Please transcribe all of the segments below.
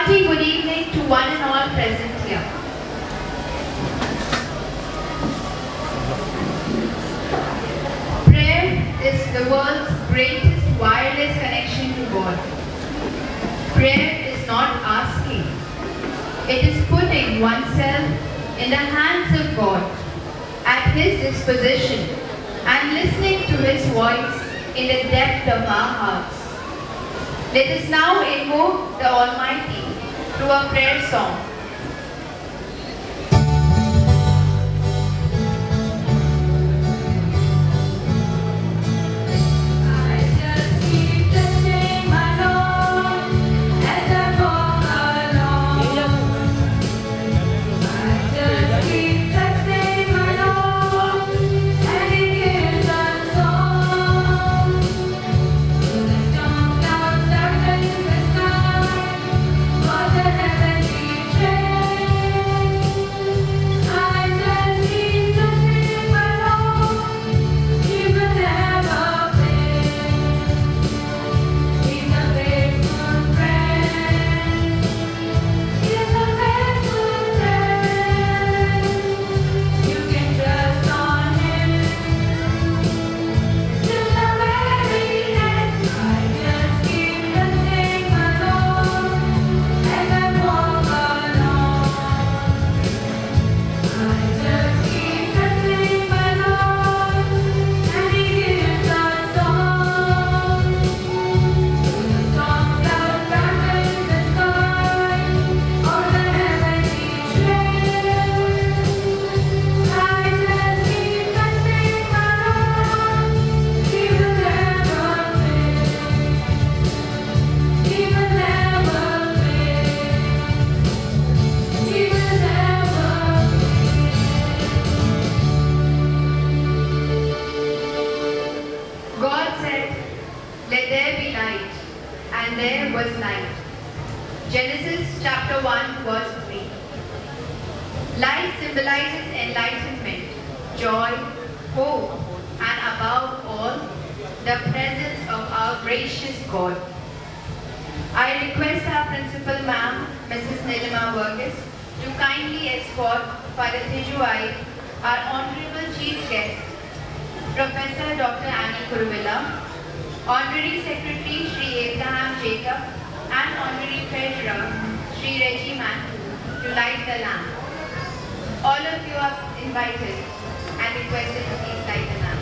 hearty good evening to one and all present here. Prayer is the world's greatest wireless connection to God. Prayer is not asking. It is putting oneself in the hands of God, at His disposition, and listening to His voice in the depth of our hearts. Let us now invoke the Almighty through a prayer song. Let there be light, and there was light. Genesis chapter 1 verse 3. Light symbolizes enlightenment, joy, hope, and above all, the presence of our gracious God. I request our principal ma'am, Mrs. Nilima Verghese, to kindly escort Father Tijuai, our honorable chief guest, Professor Dr. Annie Kuruvilla, Honorary Secretary Sri Abraham Jacob, and Honorary Treasurer Sri Reggie Mantu to light the lamp. All of you are invited and requested to please light the lamp.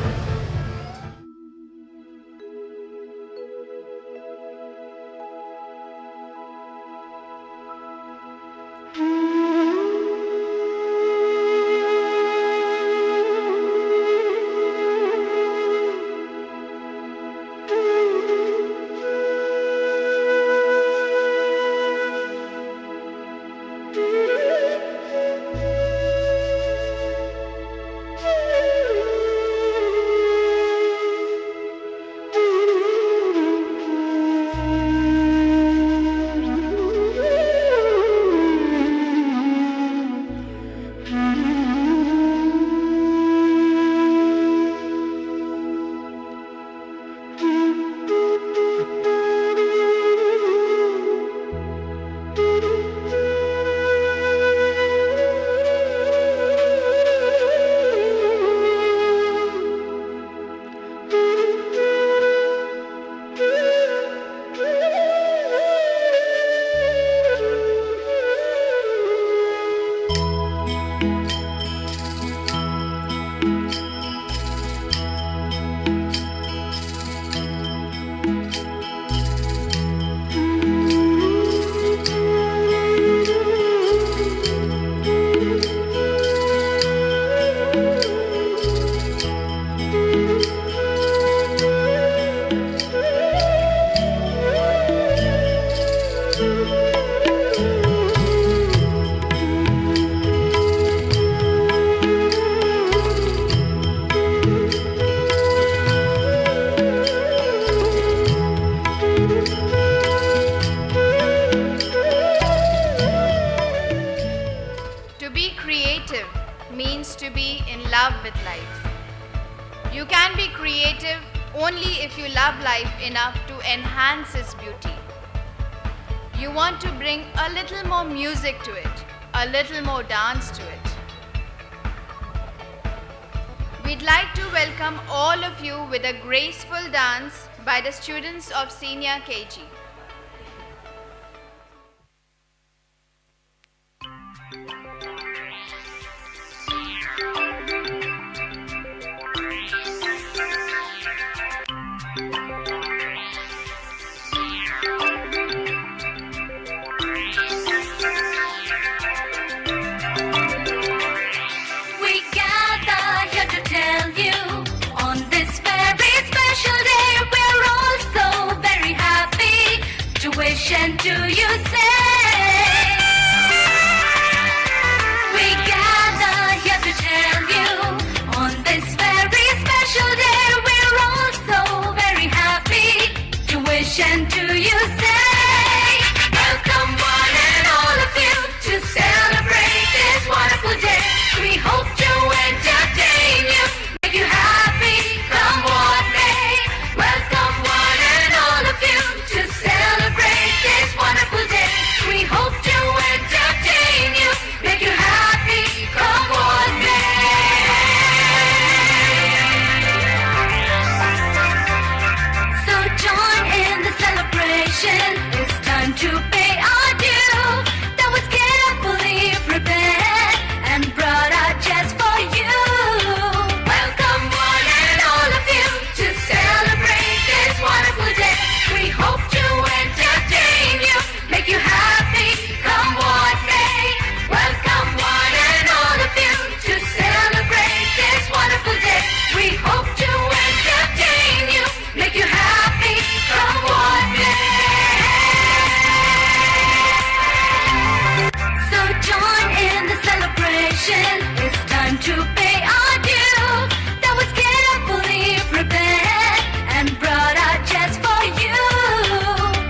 means to be in love with life. You can be creative only if you love life enough to enhance its beauty. You want to bring a little more music to it, a little more dance to it. We'd like to welcome all of you with a graceful dance by the students of Senior KG. And do you say we gather here to tell you on this very special day we're all so very happy to wish and do you say welcome one and all of you to celebrate this wonderful day. We hope to entertain you, make you happy, come what may. Welcome one and all of you to celebrate this wonderful day. We hope to entertain you, make you happy, come what may. So join in the celebration. It's time to pay our due. That was carefully prepared and brought out just for you. Welcome one and all of you to celebrate this wonderful day. We hope to entertain you, make you happy, come what may. Welcome one and all of you to celebrate this wonderful day. We hope to entertain you, make you happy, come what may. So join in the celebration. It's time to pay our due. That was carefully prepared and brought out just for you.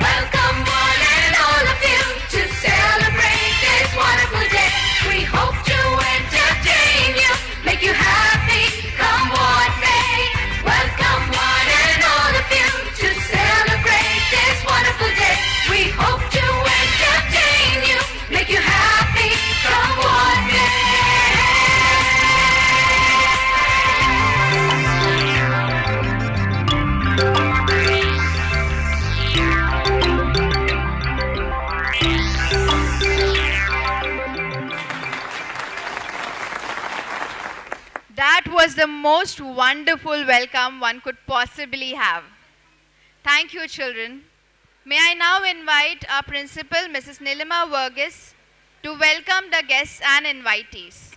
Welcome one and all of you to celebrate this wonderful day. We hope to entertain you, make you happy, come what may. Welcome one and all of you to celebrate this wonderful day. We hope to entertain you, make you happy, come what may. That was the most wonderful welcome one could possibly have. Thank you, children. May I now invite our principal, Mrs. Nilima Verghese, to welcome the guests and invitees.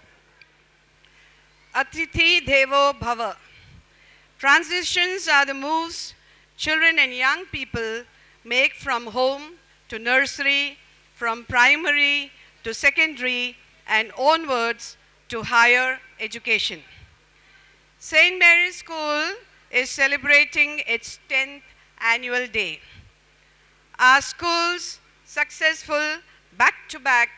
Atithi Devo Bhava. Transitions are the moves children and young people make from home to nursery, from primary to secondary, and onwards to higher education. St. Mary's School is celebrating its 10th annual day. Our school's successful back-to-back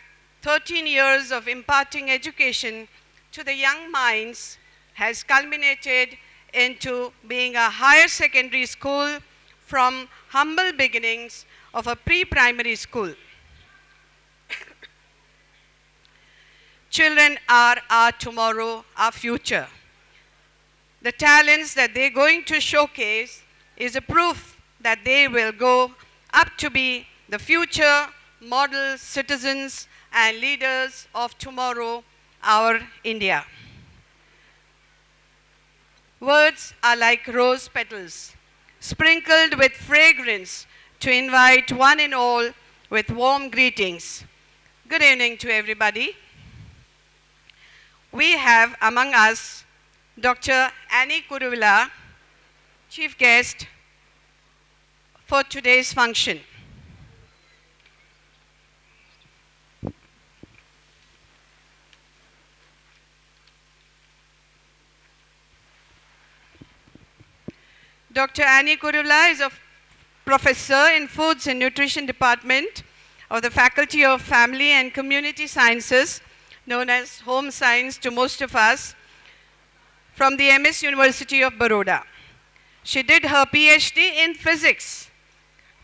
13 years of imparting education to the young minds has culminated into being a higher secondary school from humble beginnings of a pre-primary school. Children are our tomorrow, our future. The talents that they're going to showcase is a proof that they will go up to be the future model citizens and leaders of tomorrow, our India. Words are like rose petals, sprinkled with fragrance to invite one and all with warm greetings. Good evening to everybody. We have among us Dr. Annie Kuruvilla, chief guest for today's function. Dr. Annie Kuruvilla is a professor in Foods and Nutrition Department of the Faculty of Family and Community Sciences, known as Home Science to most of us, from the MS University of Baroda. She did her PhD in physics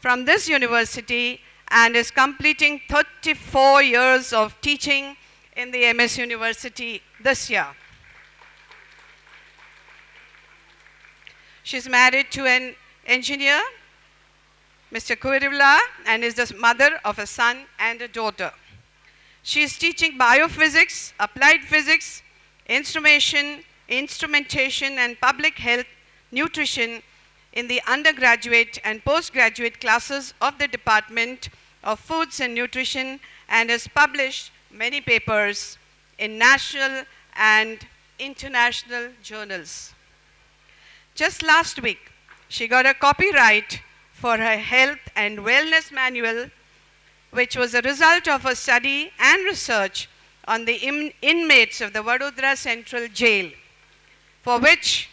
from this university and is completing 34 years of teaching in the MS University this year. She's married to an engineer, Mr. Kurivla, and is the mother of a son and a daughter. She is teaching biophysics, applied physics, instrumentation, and public health, nutrition in the undergraduate and postgraduate classes of the Department of Foods and Nutrition, and has published many papers in national and international journals. Just last week, she got a copyright for her health and wellness manual, which was a result of a study and research on the inmates of the Vadodara Central Jail, for which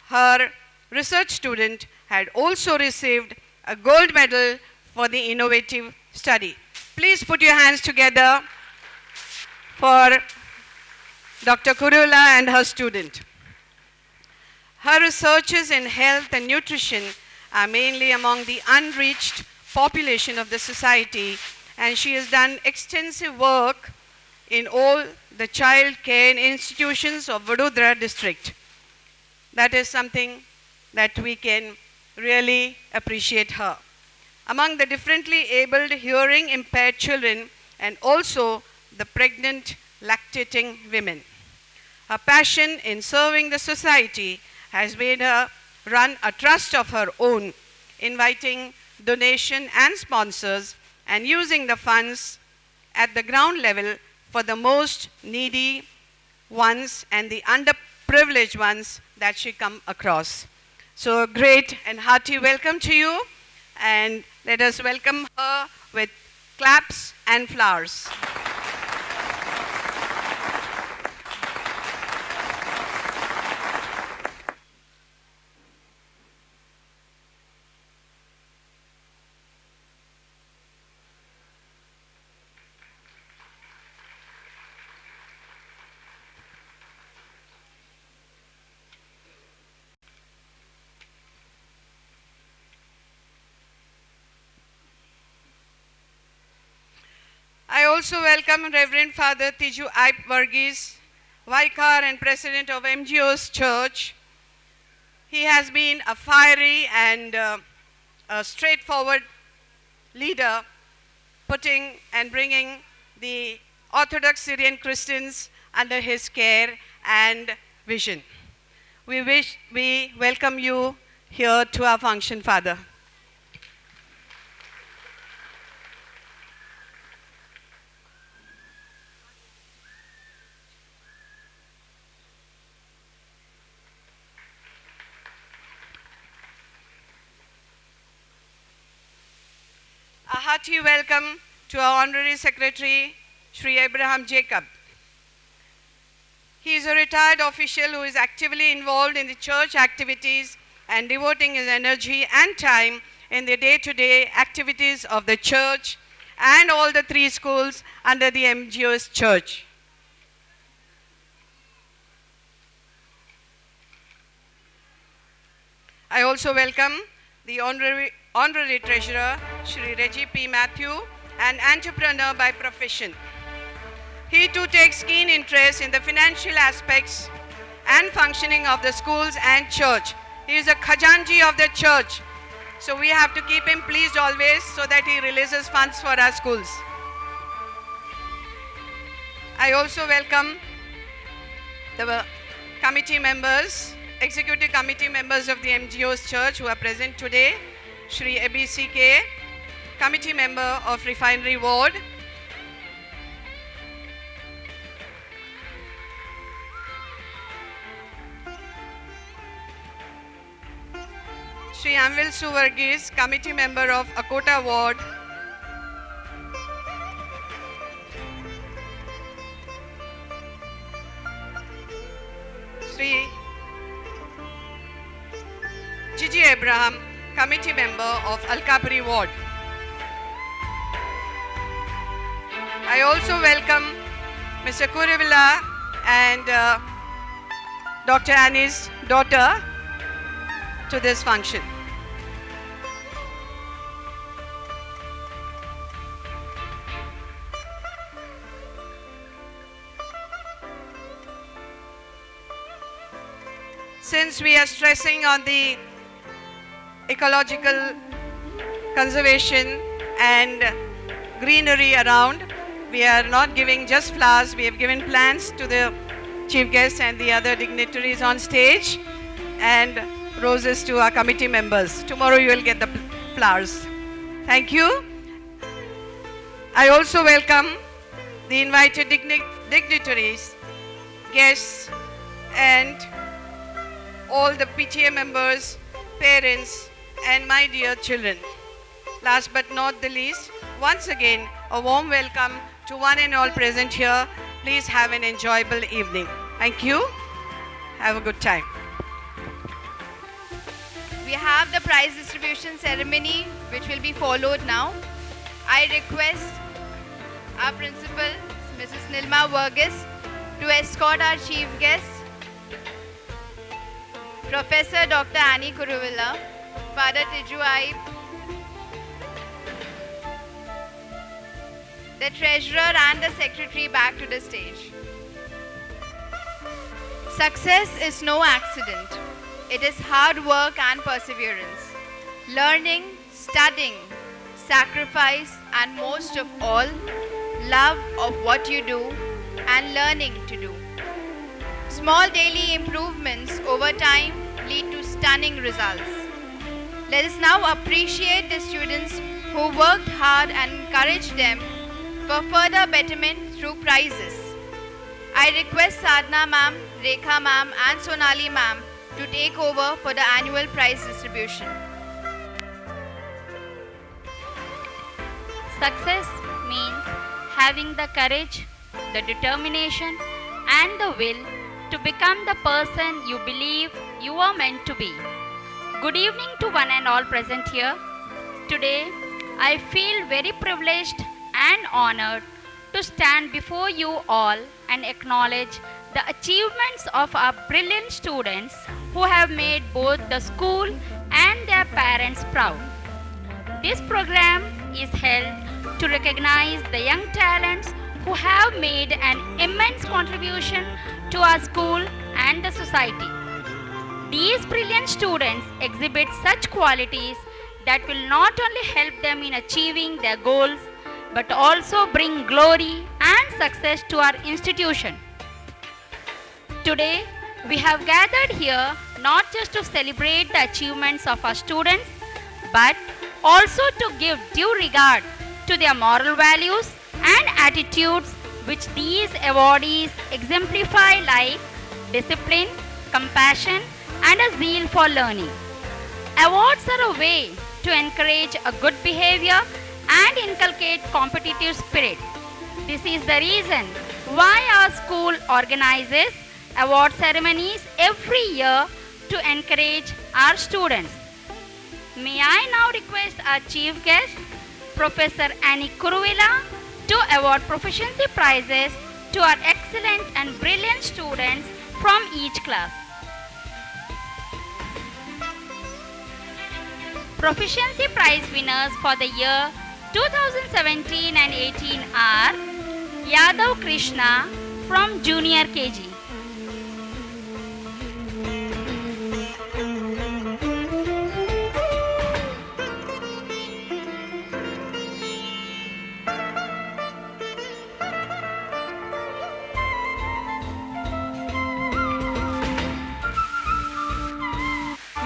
her research student had also received a gold medal for the innovative study. Please put your hands together for Dr. Kurula and her student. Her researches in health and nutrition are mainly among the unreached population of the society, and she has done extensive work in all the child care institutions of Vadodara district. That is something that we can really appreciate her. Among the differently abled hearing impaired children and also the pregnant lactating women. Her passion in serving the society has made her run a trust of her own, inviting donation and sponsors and using the funds at the ground level for the most needy ones and the underprivileged ones that she come across. So a great and hearty welcome to you, and let us welcome her with claps and flowers. I also welcome Reverend Father Tiju Aip Varghese, Vicar and President of MGO's Church. He has been a fiery and a straightforward leader, putting and bringing the Orthodox Syrian Christians under his care and vision. We welcome you here to our function, Father. A hearty welcome to our Honorary Secretary, Sri Abraham Jacob. He is a retired official who is actively involved in the church activities and devoting his energy and time in the day-to-day activities of the church and all the 3 schools under the MGO's Church. I also welcome the Honorary Treasurer, Shri Reggie P. Matthew, an entrepreneur by profession. He too takes keen interest in the financial aspects and functioning of the schools and church. He is a Khajanji of the church, so we have to keep him pleased always so that he releases funds for our schools. I also welcome the committee members, executive committee members of the MGO's Church who are present today. Shri ABCK, committee member of Refinery Ward. Shri Anvil Suvarghese, committee member of Akota Ward. Shri Gigi Abraham, committee member of Alkapuri Ward. I also welcome Mr. Kurivilla and Dr. Annie's daughter to this function. since we are stressing on the ecological conservation and greenery around, we are not giving just flowers, we have given plants to the chief guests and the other dignitaries on stage, and roses to our committee members. Tomorrow you will get the flowers. Thank you. I also welcome the invited dignitaries, guests, and all the PTA members, parents, and my dear children. Last but not the least, once again, a warm welcome to one and all present here. Please have an enjoyable evening. Thank you. Have a good time. We have the prize distribution ceremony which will be followed now. I request our principal, Mrs. Nilima Verghese, to escort our chief guest, Professor Dr. Annie Kuruvilla, Father Tiju Aib, the treasurer and the secretary back to the stage. Success is no accident. It is hard work and perseverance. Learning, studying, sacrifice, and most of all, love of what you do and learning to do. Small daily improvements over time lead to stunning results. Let us now appreciate the students who worked hard and encourage them for further betterment through prizes. I request Sadhna ma'am, Rekha ma'am and Sonali ma'am to take over for the annual prize distribution. Success means having the courage, the determination, and the will to become the person you believe you are meant to be. Good evening to one and all present here. Today, I feel very privileged and honored to stand before you all and acknowledge the achievements of our brilliant students who have made both the school and their parents proud. This program is held to recognize the young talents who have made an immense contribution to our school and the society. These brilliant students exhibit such qualities that will not only help them in achieving their goals but also bring glory and success to our institution. Today, we have gathered here not just to celebrate the achievements of our students, but also to give due regard to their moral values and attitudes which these awardees exemplify, like discipline, compassion, and a zeal for learning. Awards are a way to encourage a good behavior and inculcate competitive spirit. This is the reason why our school organizes award ceremonies every year to encourage our students. May I now request our chief guest, Professor Annie Kuruvilla, to award proficiency prizes to our excellent and brilliant students from each class. Proficiency prize winners for the year 2017 and 18 are Yadav Krishna from Junior KG,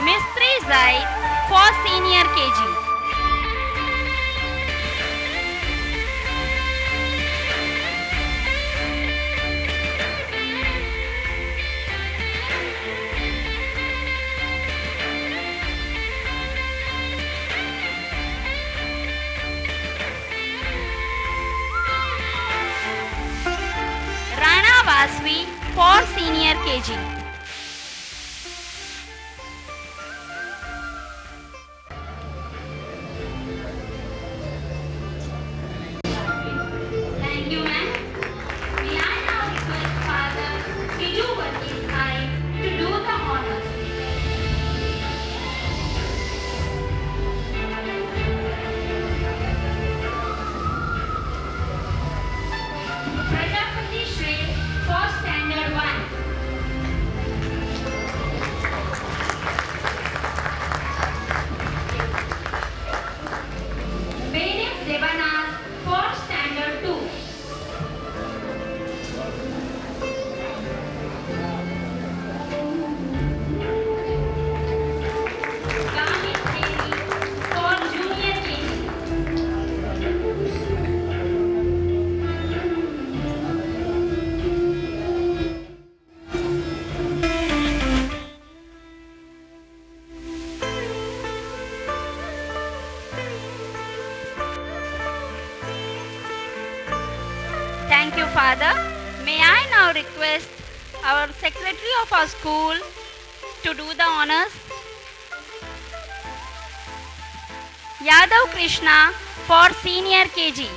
Mistry Zaid for Senior KG, Rana Vasvi for Senior KG. Thank you, ma'am. May I now request Father Tiju Aib to do the honors. Prajapati Shri for Standard 1. Thank you, Father. May I now request our secretary of our school to do the honors? Yadav Krishna for Senior KG.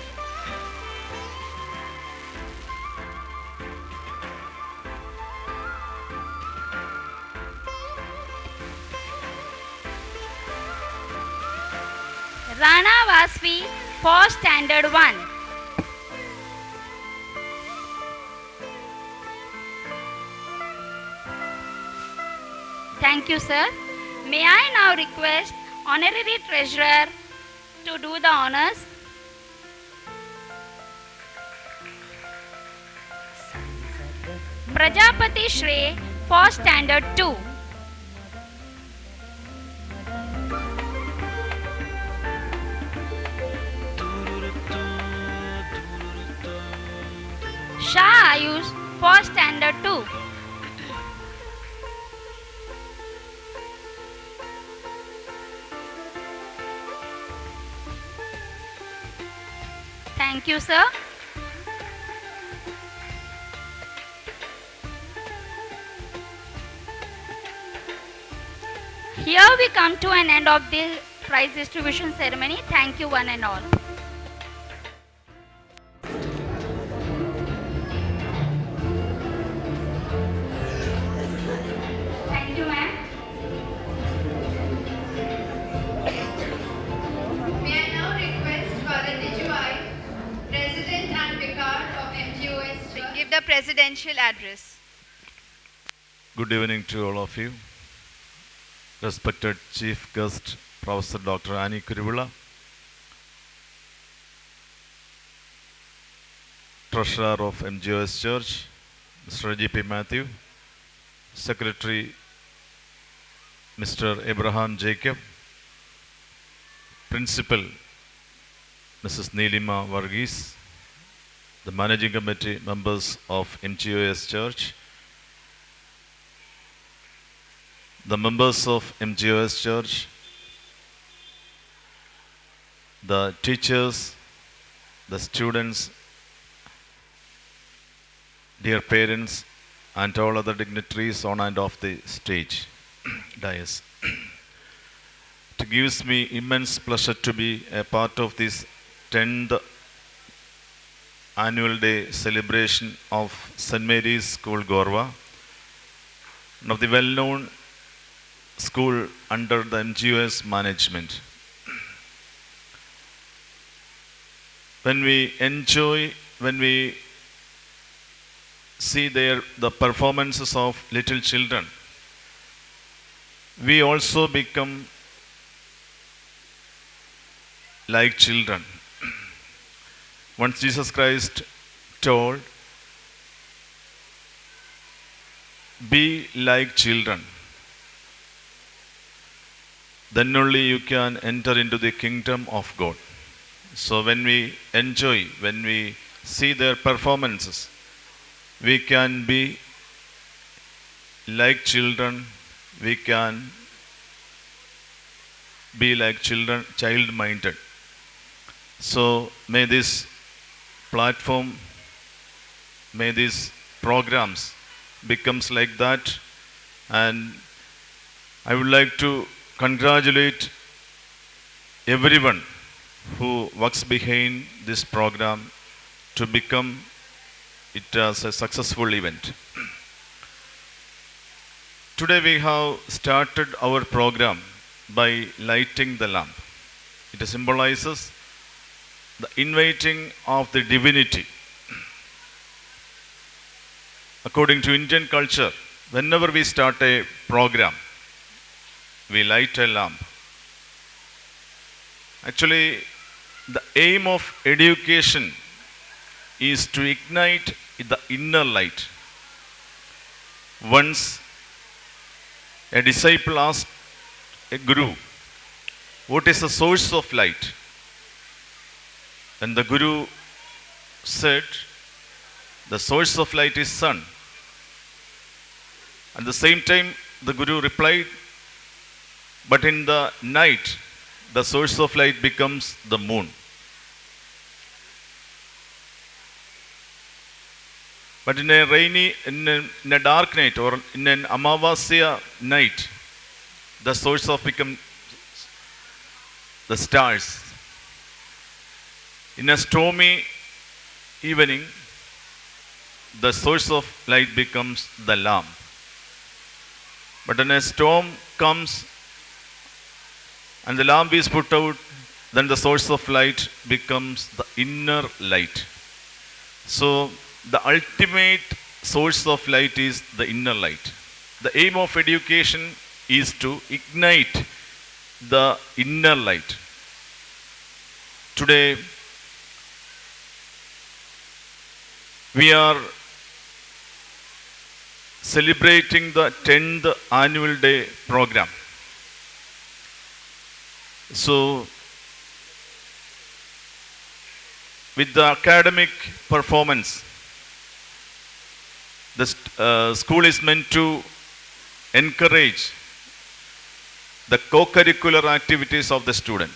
Rana Vasvi for Standard 1. Thank you, sir. May I now request Honorary Treasurer to do the honors? Prajapati Shri for Standard 2. Shah Ayush for Standard 2. Thank you, sir. Here we come to an end of the prize distribution ceremony. Thank you, one and all. Thank you, ma'am. May I now request Father Nijuai, President and Vicar of MGOS Church, Give the presidential address. Good evening to all of you. Respected Chief Guest, Professor Dr. Annie Kurivula, Treasurer of MGOS Church, Mr. G.P. Matthew, Secretary Mr. Abraham Jacob, Principal Mrs. Neelima Varghese, the Managing Committee members of MGOS Church, the members of MGOS Church, the teachers, the students, dear parents, and all other dignitaries on and off the stage, dais. It gives me immense pleasure to be a part of this 10th annual day celebration of St. Mary's School, Gorva, one of the well-known school under the MGOS management. When we see the performances of little children, we also become like children. Once Jesus Christ told, be like children, then only you can enter into the kingdom of God. So when we enjoy, when we see their performances, we can be like children, we can be like children, child-minded. So may this platform, may these programs becomes like that, and I would like to congratulate everyone who works behind this program to become it as a successful event. Today we have started our program by lighting the lamp. It symbolizes the inviting of the divinity. According to Indian culture, whenever we start a program, we light a lamp. Actually, the aim of education is to ignite the inner light. Once a disciple asked a guru, what is the source of light? And the guru said, the source of light is sun. At the same time, the guru replied, but in the night, the source of light becomes the moon. But in a in a dark night or in an Amavasya night, the source of become the stars. In a stormy evening, the source of light becomes the lamp. But when a storm comes and the lamp is put out, then the source of light becomes the inner light. So, the ultimate source of light is the inner light. The aim of education is to ignite the inner light. Today, we are celebrating the 10th annual day program. So, with the academic performance, the school is meant to encourage the co-curricular activities of the student.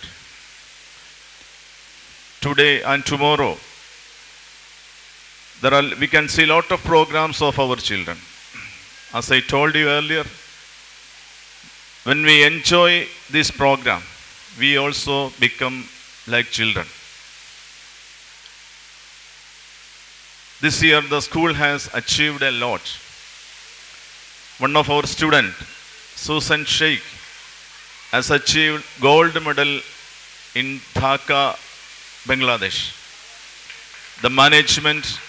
Today and tomorrow, we can see a lot of programs of our children. As I told you earlier, when we enjoy this program, we also become like children. This year, the school has achieved a lot. One of our students, Susan Sheikh, has achieved gold medal in Dhaka, Bangladesh. The management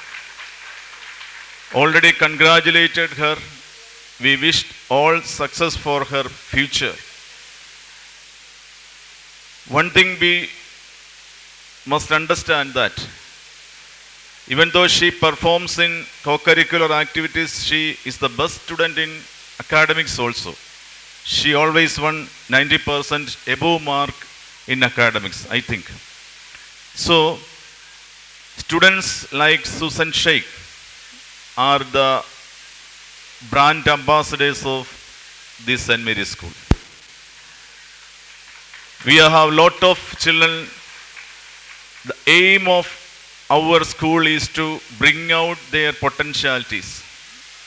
already congratulated her. We wished all success for her future. One thing we must understand that even though she performs in co-curricular activities, she is the best student in academics also. She always won 90% above mark in academics, I think. So, students like Susan Sheikh are the brand ambassadors of this St. Mary's School. We have a lot of children. The aim of our school is to bring out their potentialities.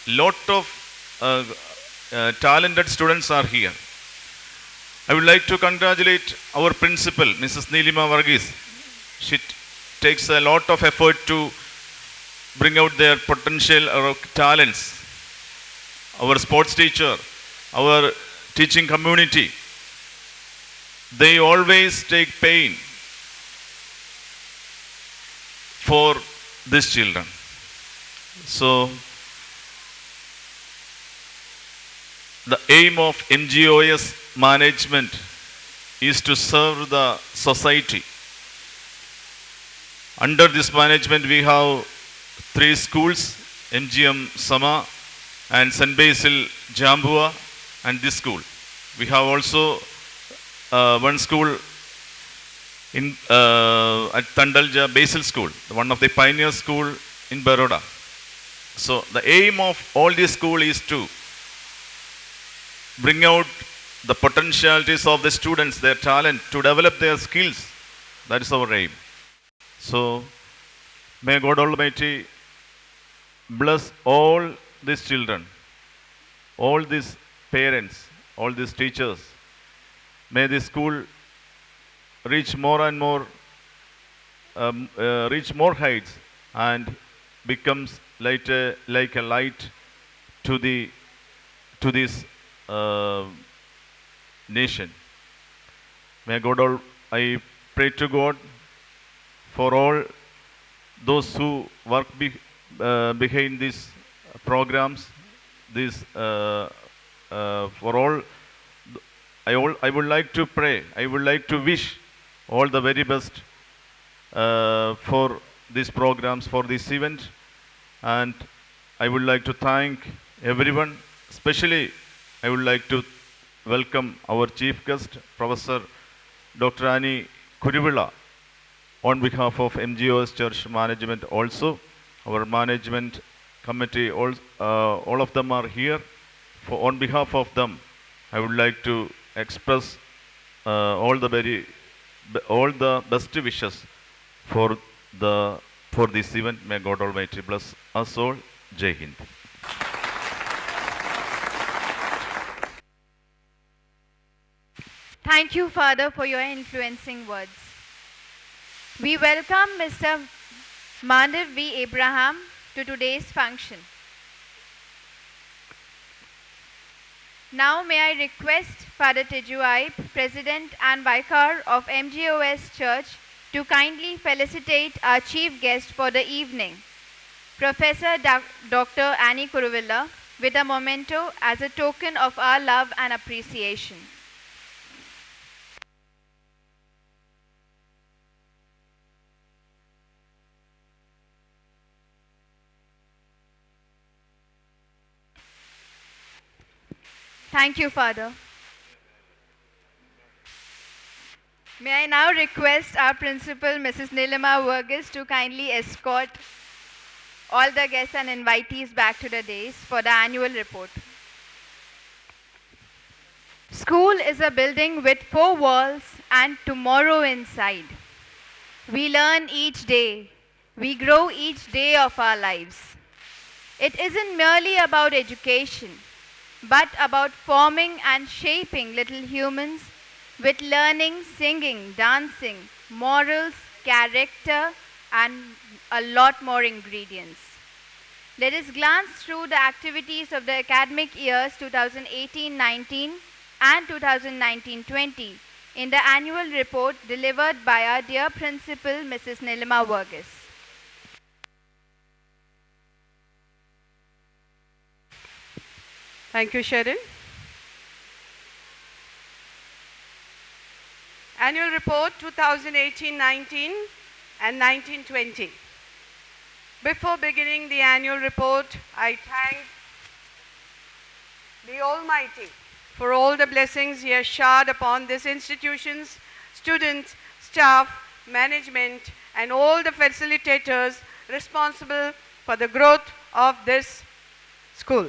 Lot of talented students are here. I would like to congratulate our principal, Mrs. Nilima Varghese. She takes a lot of effort to bring out their potential or talents. Our sports teacher, our teaching community, they always take pain for these children. So, the aim of MGOS management is to serve the society. Under this management, we have 3 schools, MGM Sama and St. Basil Jambua and this school. We have also one school in at Tandalja Basil School, one of the pioneer school in Baroda. So the aim of all these schools is to bring out the potentialities of the students, their talent, to develop their skills. That is our aim. So may God Almighty bless all these children, all these parents, all these teachers. May this school reach more and more, reach more heights and becomes like a light to this nation. May God, I pray to God for all those who work behind these programs, for all. I would like to pray. I would like to wish all the very best for these programs, for this event, and I would like to thank everyone. Especially, I would like to welcome our chief guest, Professor Dr. Annie Kurivilla, on behalf of MGOS Church Management also. Our management committee, all of them are here. On behalf of them, I would like to express all the best wishes for this event. May God Almighty bless us all. Jai Hind. Thank you, Father, for your influencing words. We welcome Mr. Manav V. Abraham to today's function. Now may I request Father Tejuaib, President and Vicar of MGOS Church, to kindly felicitate our chief guest for the evening, Professor Dr. Annie Kuruvilla, with a memento as a token of our love and appreciation. Thank you, Father. May I now request our principal, Mrs. Nilima Verghese, to kindly escort all the guests and invitees back to the dais for the annual report. School is a building with 4 walls and tomorrow inside. We learn each day. We grow each day of our lives. It isn't merely about education, but about forming and shaping little humans with learning, singing, dancing, morals, character, and a lot more ingredients. Let us glance through the activities of the academic years 2018-19 and 2019-20 in the annual report delivered by our dear principal, Mrs. Nilima Verghese. Thank you, Sharon. Annual report 2018-19 and 19-20. Before beginning the annual report, I thank the Almighty for all the blessings He has showered upon this institution's students, staff, management, and all the facilitators responsible for the growth of this school.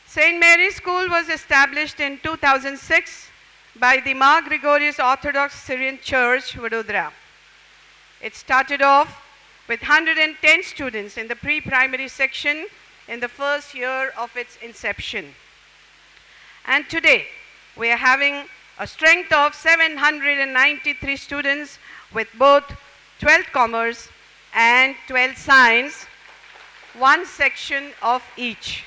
St. Mary's School was established in 2006 by the Mar Gregorius Orthodox Syrian Church, Vadodara. It started off with 110 students in the pre-primary section in the first year of its inception. And today, we are having a strength of 793 students with both 12th Commerce and 12th Science, one section of each.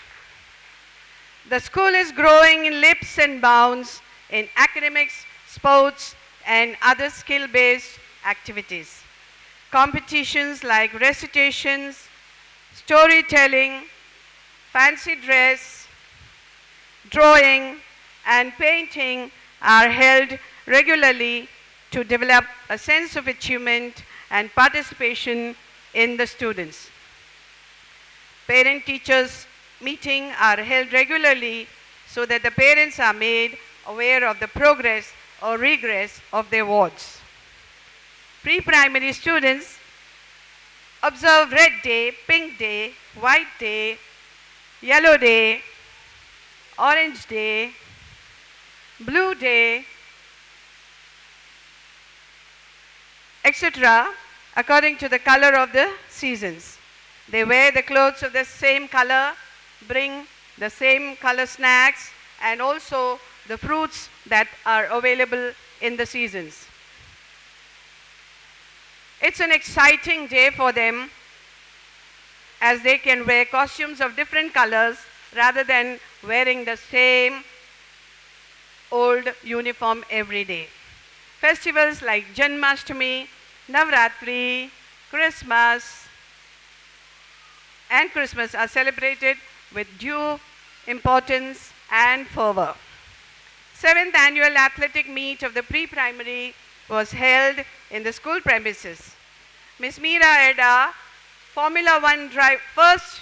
The school is growing in leaps and bounds in academics, sports, and other skill-based activities. Competitions like recitations, storytelling, fancy dress, drawing, and painting are held regularly to develop a sense of achievement and participation in the students. Parent-teachers meetings are held regularly so that the parents are made aware of the progress or regress of their wards. Pre-primary students observe Red Day, Pink Day, White Day, Yellow Day, Orange Day, Blue Day, etc. according to the color of the seasons. They wear the clothes of the same color, bring the same color snacks, and also the fruits that are available in the seasons. It's an exciting day for them as they can wear costumes of different colors rather than wearing the same old uniform every day. Festivals like Janmashtami, Navratri, Christmas are celebrated with due importance and fervor. 7th annual athletic meet of the pre-primary was held in the school premises. Ms. Meera Edda, Formula One first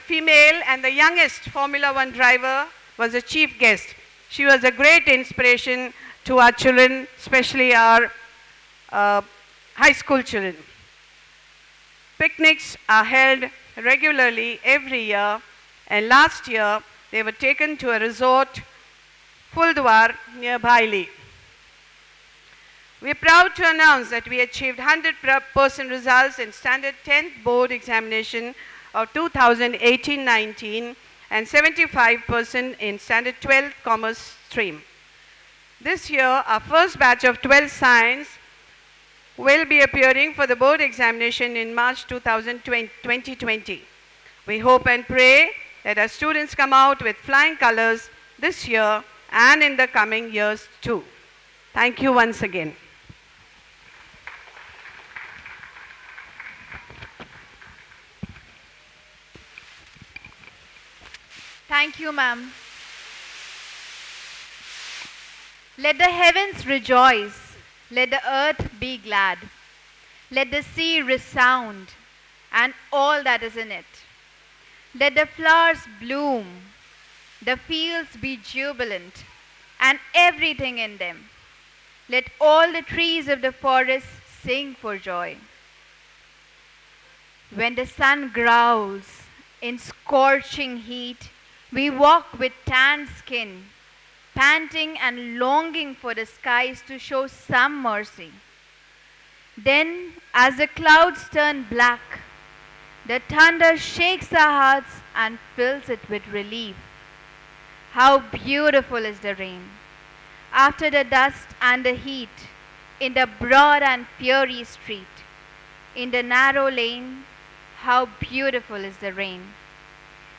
female and the youngest Formula One driver, was a chief guest. She was a great inspiration to our children, especially our high school children. Picnics are held regularly every year, and last year they were taken to a resort, Fuldwar, near Bhaili. We are proud to announce that we achieved 100% results in Standard 10th Board Examination of 2018-19 and 75% in Standard 12th Commerce stream. This year, our first batch of 12th Science will be appearing for the board examination in March 2020. We hope and pray that our students come out with flying colors this year and in the coming years too. Thank you once again. Thank you, ma'am. Let the heavens rejoice, let the earth be glad, let the sea resound, and all that is in it. Let the flowers bloom, the fields be jubilant, and everything in them. Let all the trees of the forest sing for joy. When the sun growls in scorching heat, we walk with tanned skin, panting and longing for the skies to show some mercy. Then, as the clouds turn black, the thunder shakes our hearts and fills it with relief. How beautiful is the rain! After the dust and the heat, in the broad and fiery street, in the narrow lane, how beautiful is the rain!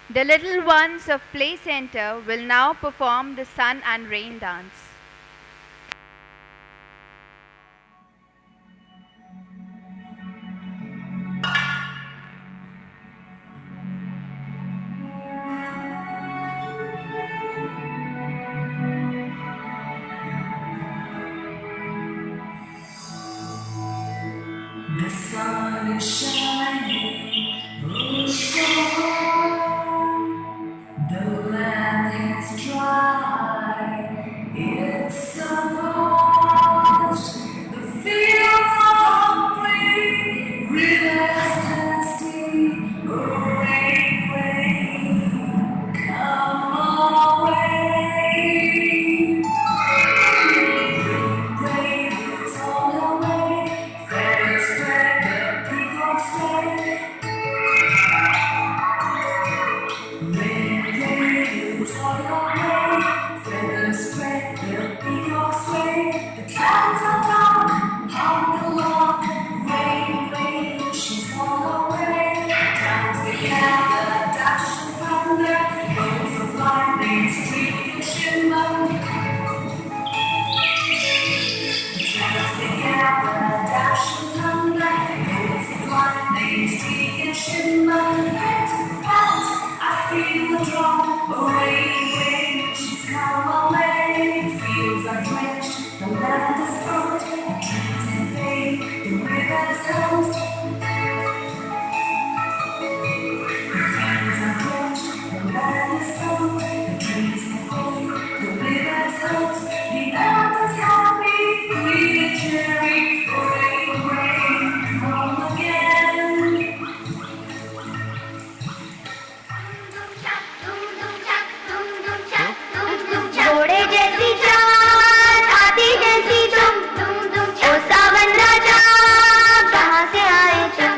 The little ones of Play Center will now perform the sun and rain dance. The sun is shining, oh so warm. The land is dry, it's so parched. The fields are green, rivers thirsty. Oh rain, rain, come away. Rain is on the way, feathers spread, the peacocks fly. Rain is on the way, feathers spread, the peacocks sway. The clouds are dark, on the lawn. Rain, rain, she's on the way. Clouds together, dash and thunder. Birds of lightning, streak and shimmer. Clouds together, dash and thunder. Birds of lightning, streak and shimmer. Head to the bounce, I feel the drum. Oh, rain, rain, she's come away. Fields are drenched, the land is soaked. The trees in pain, the rivers toast. The fields are drenched, the land is soaked. The trees in pain, the rivers toast. The earth is happy, green and cherry. Rain, rain, come again. घोड़े जैसी चाल हाथी जैसी तुम ओ सावन राजा कहाँ से आए तुम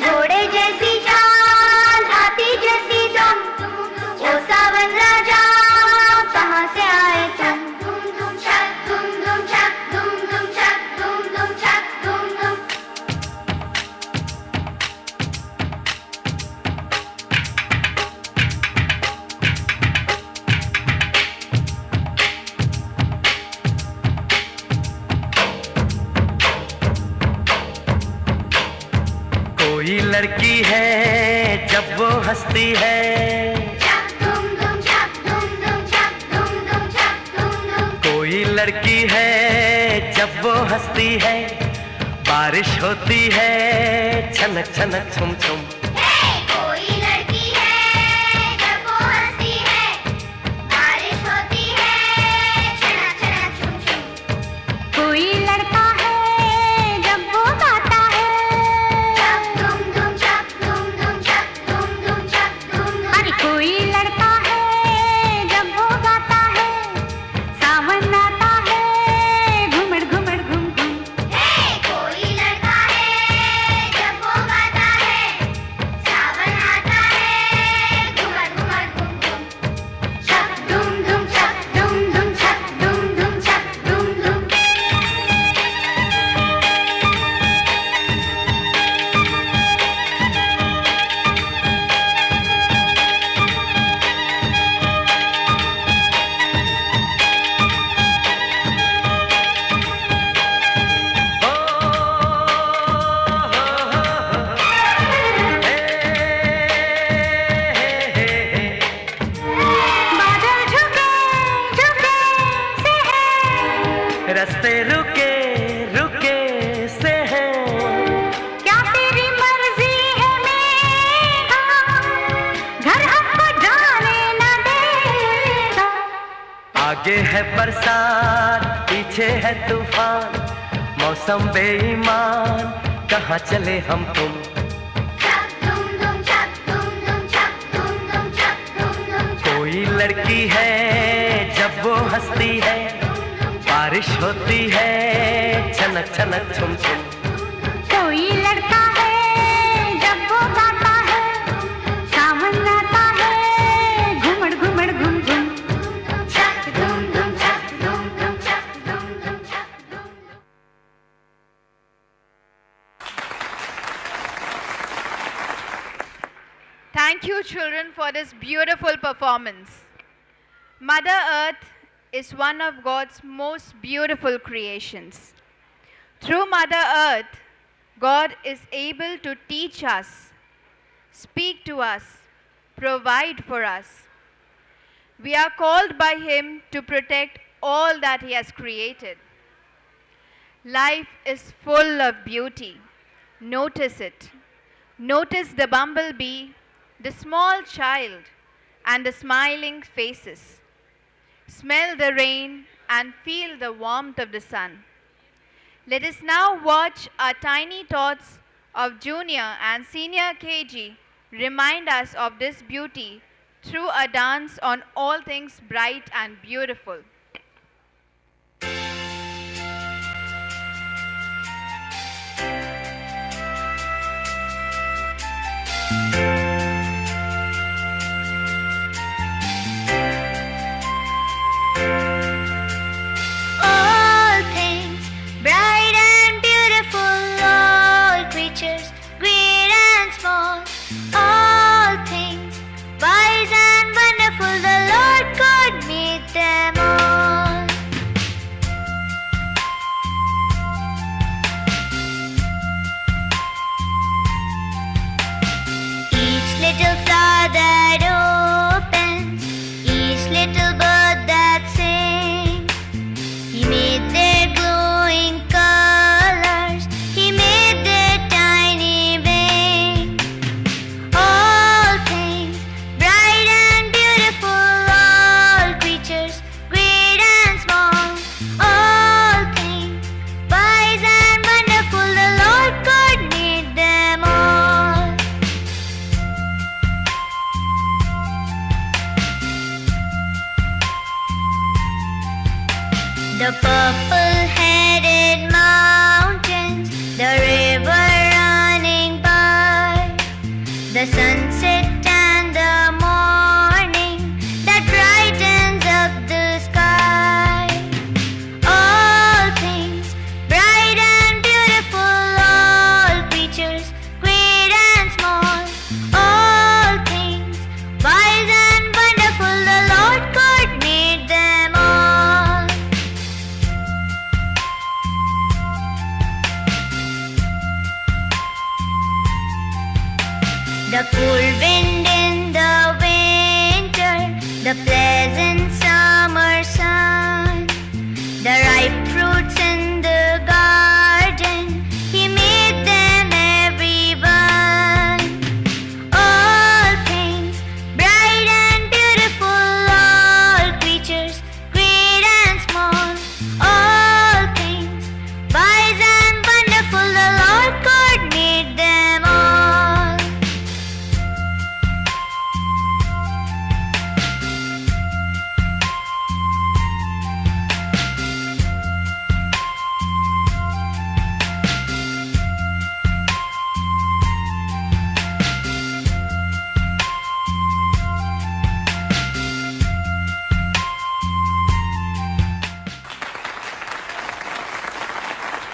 घोड़े जैसी चाल हाथी जैसी तुम ओ सावन राजा कहाँ से आए तुम कोई लड़की है जब वो हंसती है, कोई लड़की है जब वो हंसती है, बारिश होती है छनक छनक छुम छुम। कोई लड़की है जब वो हंसती है बारिश होती है छनक छनक छुम छुम। कोई लड़का है जब वो गाता है अरे कोई लड़का है जब वो गाता है सावन आता है घुमड़ घुमड़ घुम है बरसात, पीछे है तूफान, मौसम बेईमान, कहाँ चले हम तुम। कोई लड़की है जब वो हंसती है, बारिश होती है छनक छनक छुम छुम। कोई लड़का है जब वो गाता है, सावन आता है घुमड़ घुमड़ घुम घुम। छक धूम धूम छक धूम धूम छक धूम धूम छक धूम धूम। Thank you, children, for this beautiful performance. Mother Earth is one of God's most beautiful creations. Through Mother Earth, God is able to teach us, speak to us, provide for us. We are called by Him to protect all that He has created. Life is full of beauty. Notice it. Notice the bumblebee, the small child, and the smiling faces. Smell the rain and feel the warmth of the sun. Let us now watch our tiny tots of junior and senior KG remind us of this beauty through a dance on all things bright and beautiful. All things bright and beautiful, all creatures great and small, all things wise and wonderful, the Lord God made them all. Each little flower that opens, each little bird that sings, He made their glowing colors, He made their tiny wings. All things bright and beautiful, all creatures great and small, all things wise and wonderful, the Lord God made them all. The purple-headed mountains, the river running by, the sunset and the morning that brightens up the sky. All things bright and beautiful, all creatures great and small, all things wise and wonderful, the Lord God made them all. The cool wind in the winter, the pleasant summer sun, the ripe fruits in the garden, He made them everyone. All things bright and beautiful, all creatures great and small, all things wise and wonderful, the Lord God made them all.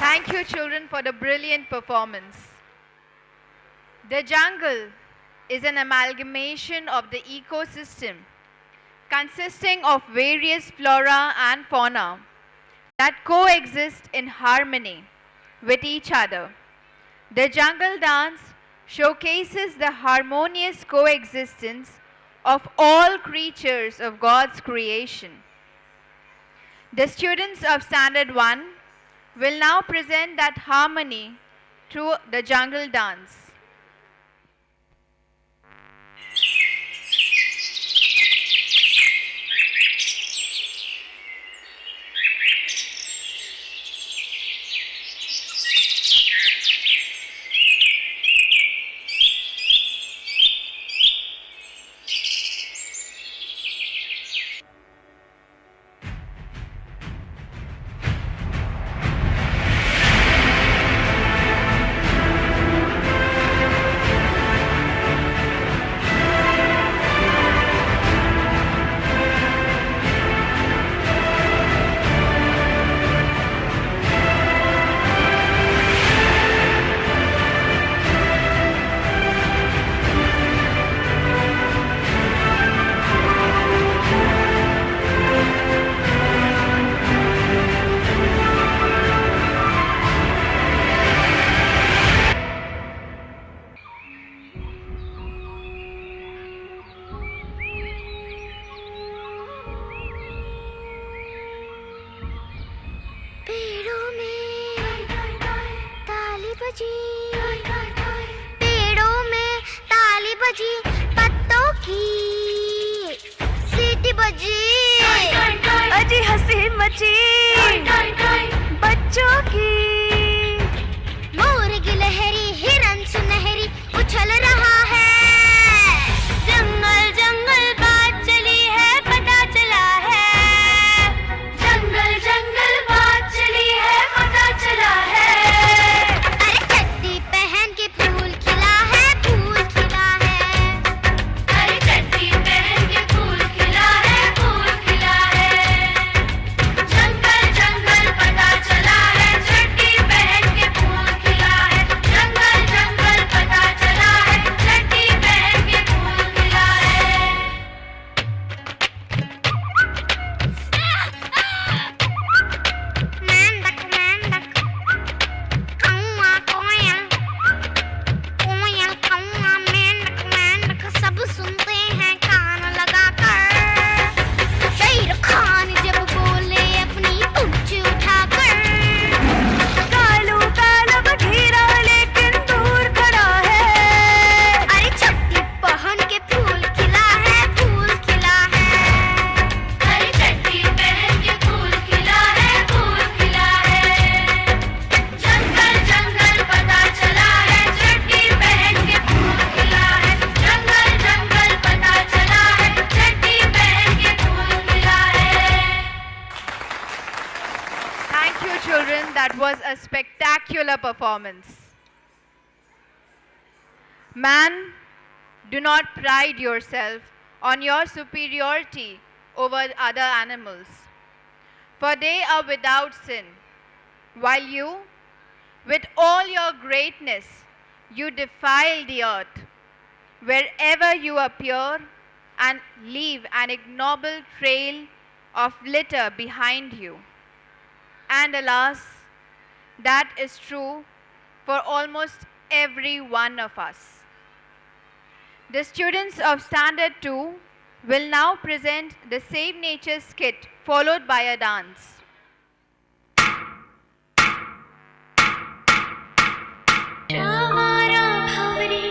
Thank you, children, for the brilliant performance. The jungle is an amalgamation of the ecosystem consisting of various flora and fauna that coexist in harmony with each other. The jungle dance showcases the harmonious coexistence of all creatures of God's creation. The students of Standard 1 will now present that harmony through the jungle dance. बजी पत्तों की, सीटी बजी अजी हंसी मची बच्चों की। मोर गिलहरी हिरन सुनहरी उछल रहा है, जंगल जंगल बात चली है पता चला है, जंगल जंगल बात चली है पता चला है। अरे चड्डी पहन के फूल खिला है, फूल खिला है, अरे चड्डी पहन के फूल खिला है, फूल खिला है। जंगल जंगल पता चला है, चड्डी पहन के फूल खिला है, जंगल जंगल पता चला है, चड्डी पहन के फूल खिला है। मेंढक मेंढक कौआ कोयल, कोयल कौआ मेंढक मेंढक सब सुनते हैं कान लगाकर। शेर खान जब बोले अपनी पूंछ उठाकर, कालू काला बघीरा लेकिन दूर खड़ा है। अरे चड्डी पहन के फूल खिला है, फूल खिला है, अरे चड्डी पहन के फूल खिला है, फूल खिला है। जंगल जंगल पता चला है, चड्डी पहन के फूल खिला है, जंगल जंगल पता चला है, चड्डी पहन के फूल खिला है। Thank you, children. That was a spectacular performance. Man, do not pride yourself on your superiority over other animals, for they are without sin, while you, with all your greatness, you defile the earth wherever you appear and leave an ignoble trail of litter behind you. And alas, that is true for almost every one of us. The students of Standard 2 will now present the Save Nature skit, followed by a dance. हमारा भवरे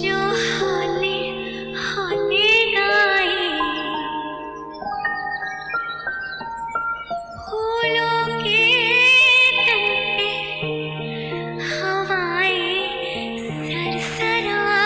जो होले होले गाए, फूलों के तन पे हवाएं सरसराए।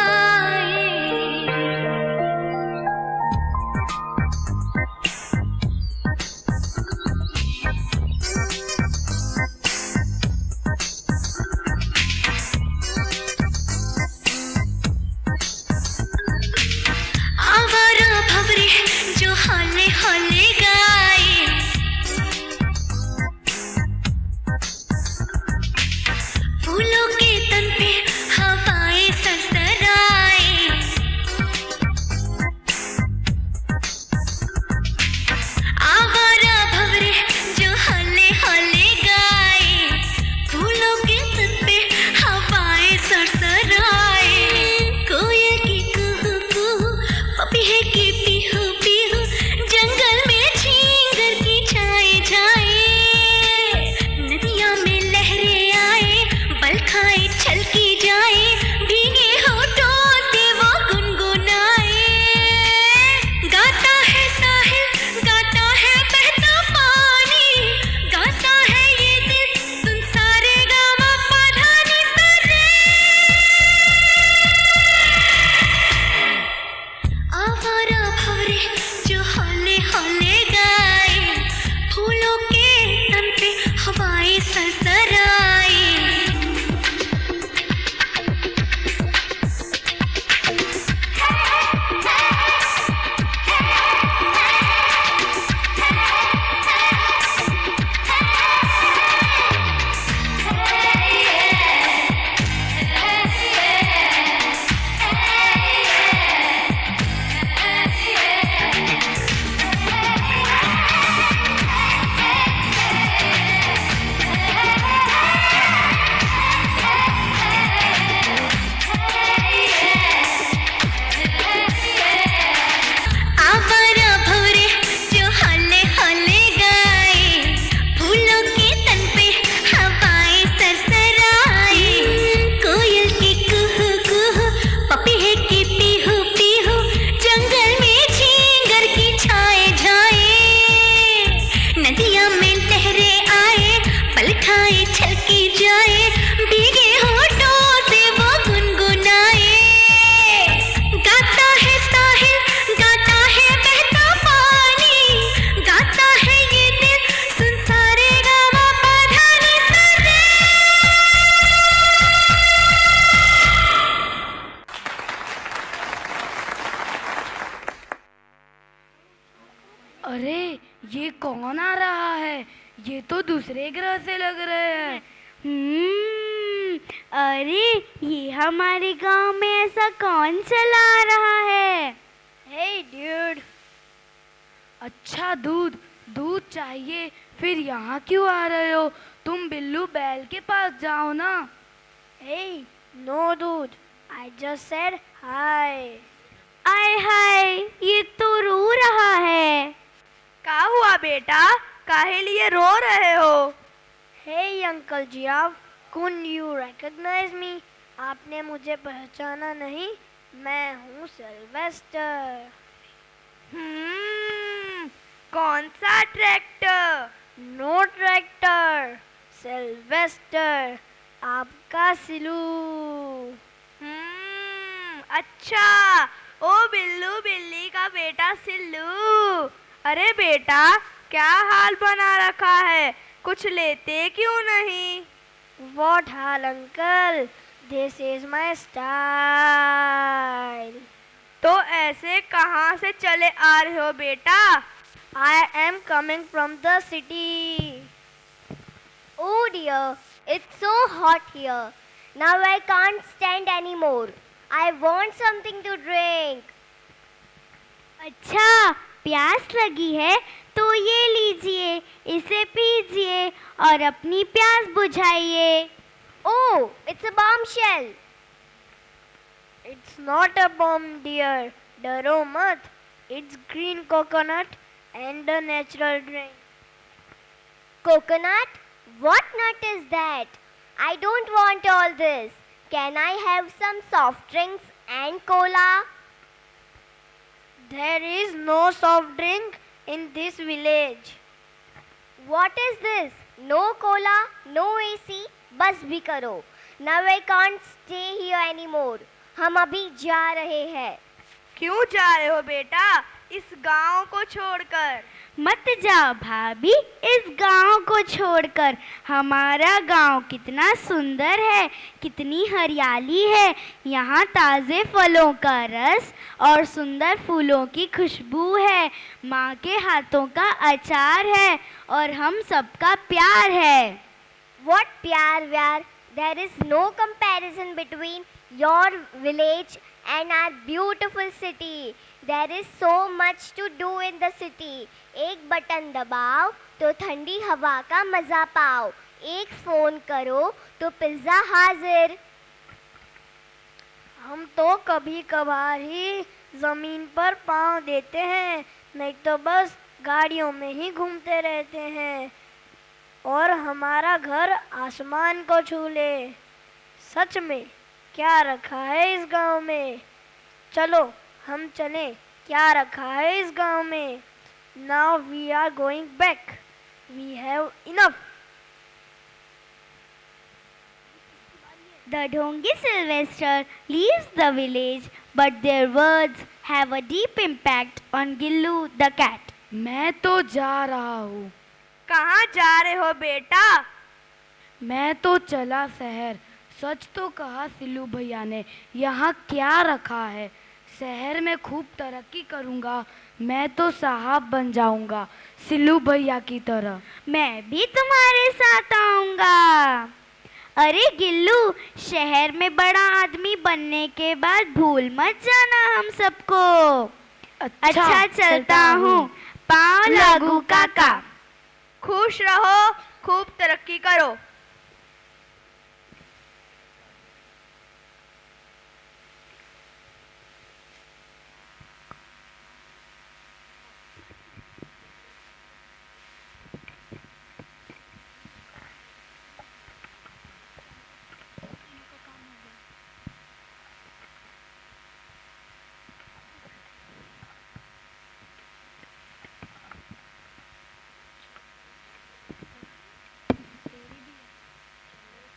ये कौन आ रहा है? ये तो दूसरे ग्रह से लग रहे हैं। अरे ये हमारे गांव में ऐसा कौन चला रहा है? हे ड्यूड, अच्छा दूध दूध चाहिए, फिर यहाँ क्यों आ रहे हो? तुम बिल्लू बैल के पास जाओ ना। Hey, no dude, I just said hi. आय हाय, ये तो रो रहा है। क्या हुआ बेटा, काहे लिए रो रहे हो? Hey Uncle Giraffe, couldn't you recognize me? आपने मुझे पहचाना नहीं? मैं हूँ सिल्वेस्टर। कौन सा ट्रैक्टर? नो ट्रैक्टर, सिल्वेस्टर, आपका सिलू। अच्छा, ओ बिल्लू बिल्ली का बेटा सिल्लू। अरे बेटा, क्या हाल बना रखा है, कुछ लेते क्यों नहीं? What hall uncle? This is my style. तो ऐसे कहाँ से चले आ रहे हो बेटा? I am coming from the city. Oh dear, it's so hot here. Now I can't stand anymore. I want something to drink. अच्छा, प्यास लगी है तो ये लीजिए, इसे पीजिए और अपनी प्यास बुझाइए। Oh, it's a bombshell. It's not a bomb, dear. डरो मत. It's green coconut and a natural drink. Coconut? What nut is that? I don't want all this. Can I have some soft drinks and cola? There is no soft drink in this village. What is this? No cola, no AC, बस भी करो. Now I can't stay here anymore. हम अभी जा रहे हैं. क्यों जा रहे हो बेटा, इस गांव को छोड़कर? मत जाओ भाभी, इस गांव को छोड़कर। हमारा गांव कितना सुंदर है, कितनी हरियाली है। यहाँ ताज़े फलों का रस और सुंदर फूलों की खुशबू है। माँ के हाथों का अचार है और हम सबका प्यार है। What प्यार व्यार? There is no comparison between your village and our beautiful city. There is so much to do in the city. एक बटन दबाओ तो ठंडी हवा का मजा पाओ। एक फोन करो तो पिज्जा हाजिर। हम तो कभी कभार ही जमीन पर पाँव देते हैं, नहीं तो बस गाड़ियों में ही घूमते रहते हैं। और हमारा घर आसमान को छू ले। सच में क्या रखा है इस गांव में? चलो हम चलें, क्या रखा है इस गांव में? Now we are going back. We have enough. The Dhongi Sylvester leaves the village, but their words have a deep impact on Gillu the cat. मैं तो जा रहा हूँ। कहाँ जा रहे हो बेटा? मैं तो चला शहर। सच तो कहा सिल्लू भैया ने, यहाँ क्या रखा है? शहर में खूब तरक्की करूँगा, मैं तो साहब बन जाऊँगा सिल्लू भैया की तरह। मैं भी तुम्हारे साथ आऊँगा। अरे गिल्लू, शहर में बड़ा आदमी बनने के बाद भूल मत जाना हम सबको। अच्छा चलता हूँ, पाँव लागू काका। खुश रहो, खूब तरक्की करो।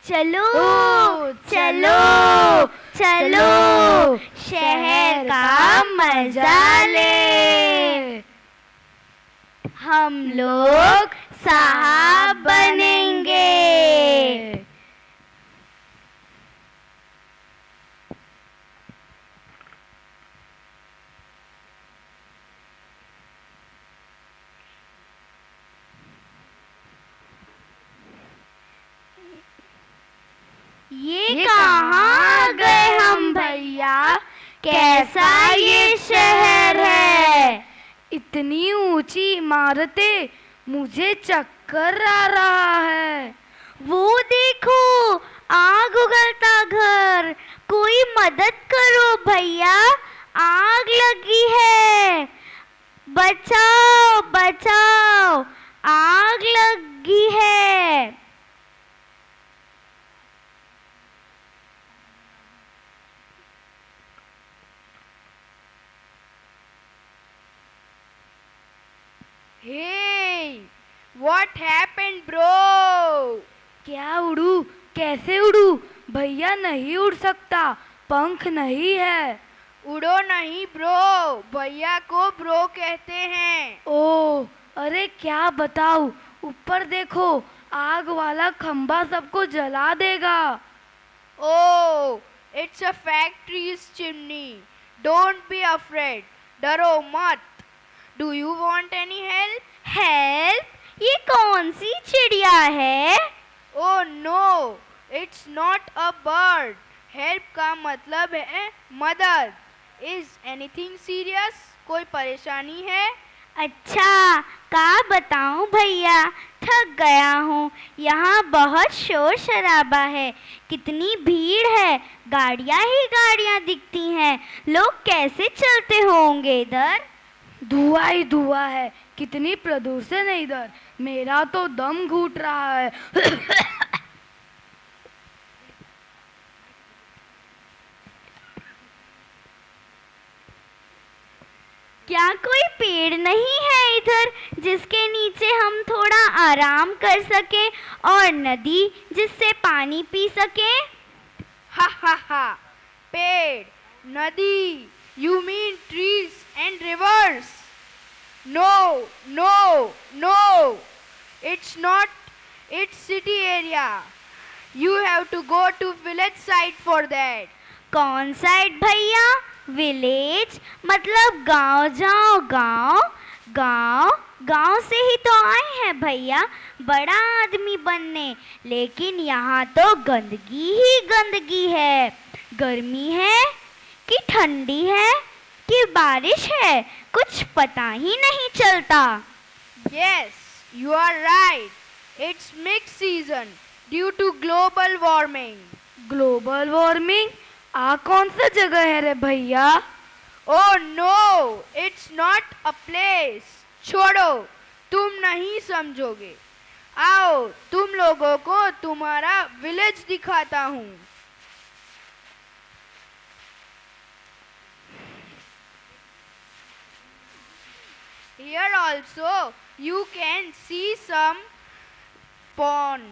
चलो चलो चलो, शहर का मजा ले। हम लोग साहब बनेंगे। कैसा ये शहर है। इतनी ऊंची इमारतें, मुझे चक्कर आ रहा है। वो देखो, आग उगलता घर। कोई मदद करो भैया, आग लगी है। बचाओ बचाओ, आग लगी है। Hey, what happened, bro? क्या उड़ू? कैसे उड़ू? भैया नहीं उड़ सकता, पंख नहीं है। उड़ो नहीं ब्रो, भैया को ब्रो कहते हैं। ओह, अरे क्या बताऊं, ऊपर देखो, आग वाला खंबा सबको जला देगा। Oh, it's a factories chimney. Don't be afraid, डरो मत। Do you want any help? Help? ये कौन सी चिड़िया है? Oh no, it's not a bird. Help का मतलब है मदद। Is anything serious? कोई परेशानी है? अच्छा, का बताऊं भैया, थक गया हूँ। यहाँ बहुत शोर शराबा है, कितनी भीड़ है, गाड़ियाँ ही गाड़ियाँ दिखती हैं। लोग कैसे चलते होंगे इधर? धुआं ही धुआं है, कितनी प्रदूषण है इधर। मेरा तो दम घुट रहा है। क्या कोई पेड़ नहीं है इधर जिसके नीचे हम थोड़ा आराम कर सकें, और नदी जिससे पानी पी सकें? हा हा हा, पेड़, नदी, you mean trees and rivers? No, no, no, it's not, it's city area. You have to go to village side for that. कौन साइड भैया? विलेज मतलब गांव जाओ। गांव गांव गांव से ही तो आए हैं भैया, बड़ा आदमी बनने। लेकिन यहाँ तो गंदगी ही गंदगी है। गर्मी है कि ठंडी है कि बारिश है, कुछ पता ही नहीं चलता। Yes, you are right. It's mixed season due to global warming. Global warming? आ कौन सा जगह है रे भैया? Oh no, it's not a place. छोड़ो, तुम नहीं समझोगे। आओ, तुम लोगों को तुम्हारा विलेज दिखाता हूँ। Here also you can see some pond,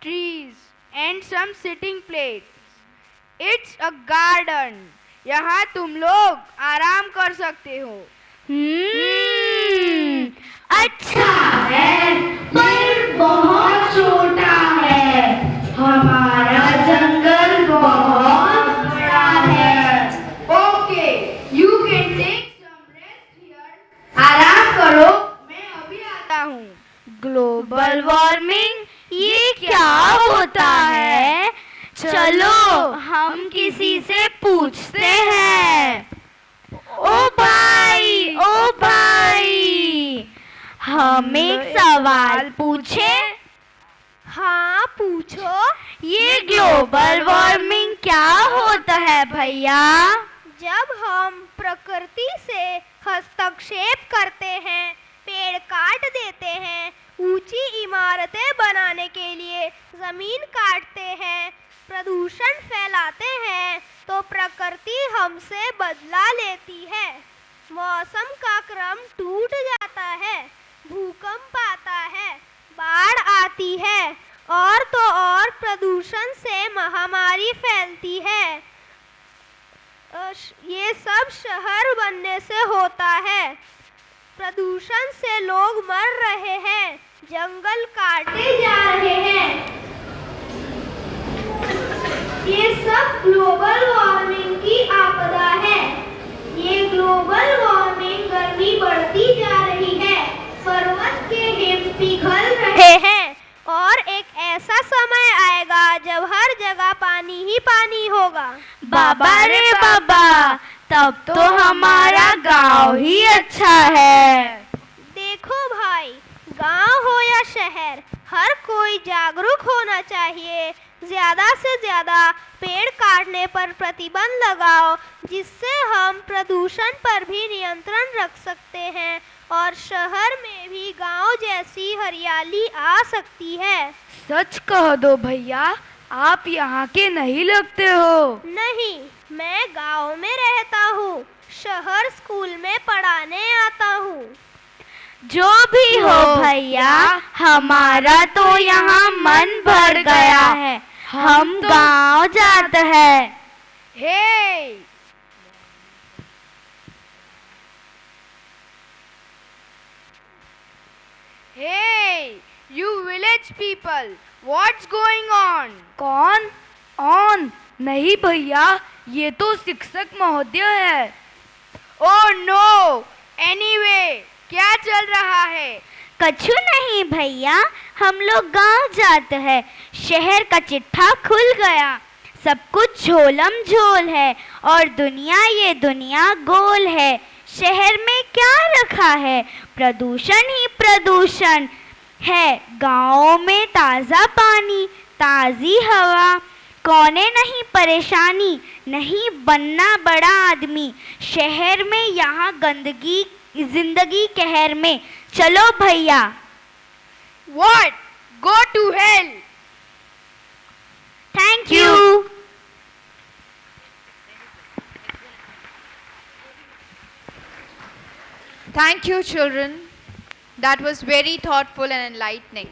trees and some sitting places. It's a garden. यहाँ तुम लोग आराम कर सकते हो। अच्छा है, पर बहुत छोटा है। हमारा जंगल बहुत बड़ा है। Okay, you can take some rest here. आराम करो, मैं अभी आता हूँ। ग्लोबल वार्मिंग, ये क्या होता है? चलो हम किसी से पूछते हैं। ओ भाई, ओ भाई, हम एक सवाल पूछे? हाँ पूछो। ये ग्लोबल वार्मिंग क्या होता है भैया? जब हम प्रकृति से हस्तक्षेप करते हैं, पेड़ काट देते हैं, ऊंची इमारतें बनाने के लिए जमीन काटते हैं, प्रदूषण फैलाते हैं, तो प्रकृति हमसे बदला लेती है। मौसम का क्रम टूट जाता है, भूकंप आता है, बाढ़ आती है, और तो और प्रदूषण से महामारी फैलती है। ये सब शहर बनने से होता है। प्रदूषण से लोग मर रहे हैं, जंगल काटे जा रहे हैं। ये सब ग्लोबल वार्मिंग की आपदा है। ये ग्लोबल वार्मिंग, गर्मी बढ़ती जा रही है, पर्वत के हिम पिघल रहे हैं, और एक ऐसा समय आएगा जब हर जगह पानी ही पानी होगा। बाबा रे बाबा, तब तो हमारा गांव ही अच्छा है। देखो भाई, गांव हो या शहर, हर कोई जागरूक होना चाहिए। ज़्यादा से ज़्यादा पेड़ काटने पर प्रतिबंध लगाओ, जिससे हम प्रदूषण पर भी नियंत्रण रख सकते हैं और शहर में भी गांव जैसी हरियाली आ सकती है। सच कह दो भैया, आप यहाँ के नहीं लगते हो। नहीं, मैं गांव में रहता हूँ, शहर स्कूल में पढ़ाने आता हूँ। जो भी हो भैया, हमारा तो यहाँ मन भर गया है। हम गांव जाते हैं। हे Hey, you village people, what's going on? कौन? ऑन? नहीं भैया, ये तो शिक्षक महोदय है। Oh no! Anyway, क्या चल रहा है? कछु नहीं भैया, हम लोग गांव जाते हैं। शहर का चिट्ठा खुल गया, सब कुछ झोलम झोल है और ये दुनिया गोल है। शहर में क्या रखा है? प्रदूषण ही प्रदूषण है। गाँव में ताज़ा पानी, ताज़ी हवा, कौने नहीं परेशानी, नहीं बनना बड़ा आदमी। शहर में यहाँ गंदगी, जिंदगी कहर में। चलो भैया। What? Go to hell! Thank you. Thank you, children. That was very thoughtful and enlightening.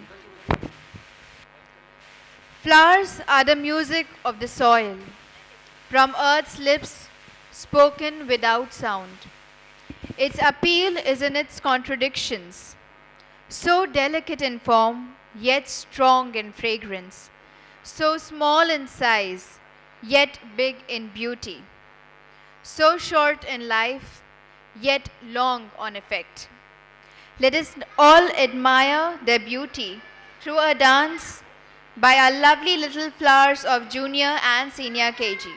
Flowers are the music of the soil, from earth's lips, spoken without sound. Its appeal is in its contradictions, so delicate in form, yet strong in fragrance, so small in size, yet big in beauty, so short in life, yet long on effect. Let us all admire their beauty through a dance by our lovely little flowers of junior and senior KG.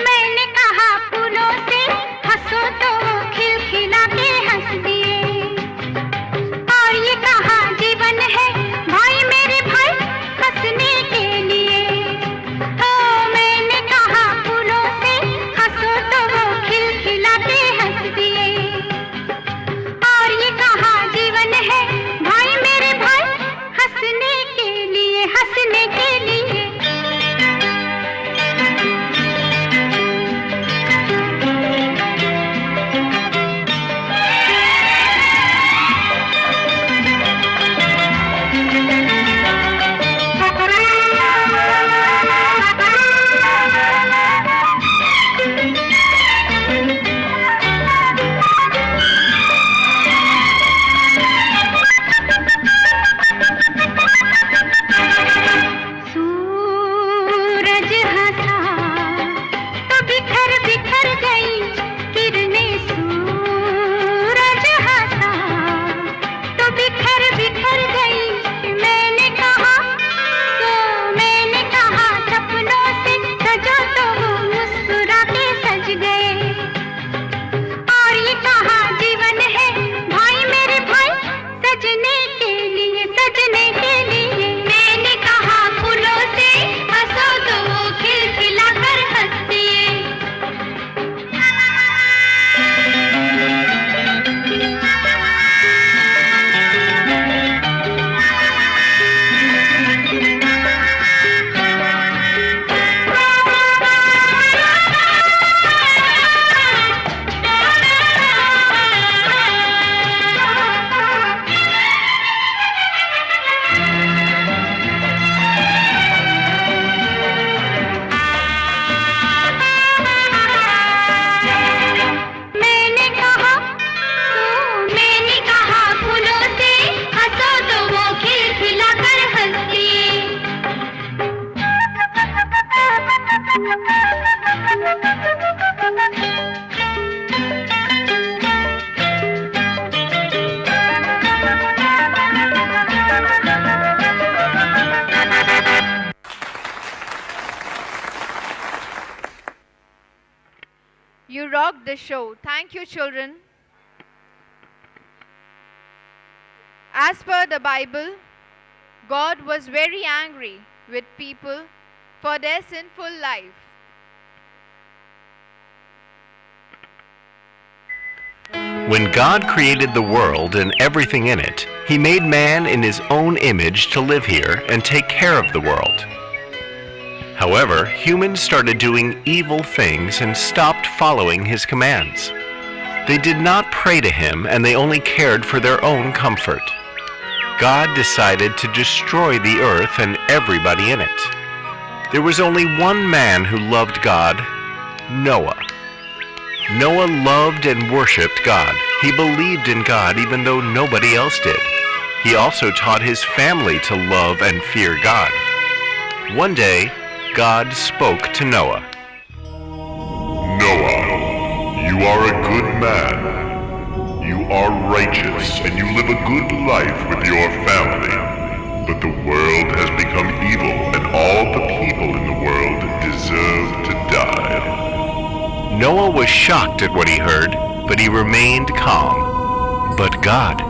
मैंने कहा फूलों से हंसो तो वो खिलखिला के हंस दिए, और ये कहा जीवन है भाई मेरे भाई हंसने के लिए। ओ मैंने कहा फूलों से हंसो तो वो खिलखिला के हंस दिए, और ये कहा जीवन है भाई मेरे भाई हंसने के लिए, हंसने के लिए। बिखर गई मैं of the show. Thank you, children. As per the Bible, God was very angry with people for their sinful life. When God created the world and everything in it, He made man in His own image to live here and take care of the world. However, humans started doing evil things and stopped following His commands. They did not pray to Him, and they only cared for their own comfort. God decided to destroy the earth and everybody in it. There was only one man who loved God, Noah. Noah loved and worshipped God. He believed in God even though nobody else did. He also taught his family to love and fear God. One day, God spoke to Noah. Noah, you are a good man. You are righteous and you live a good life with your family. But the world has become evil and all the people in the world deserve to die. Noah was shocked at what he heard, but he remained calm. But God,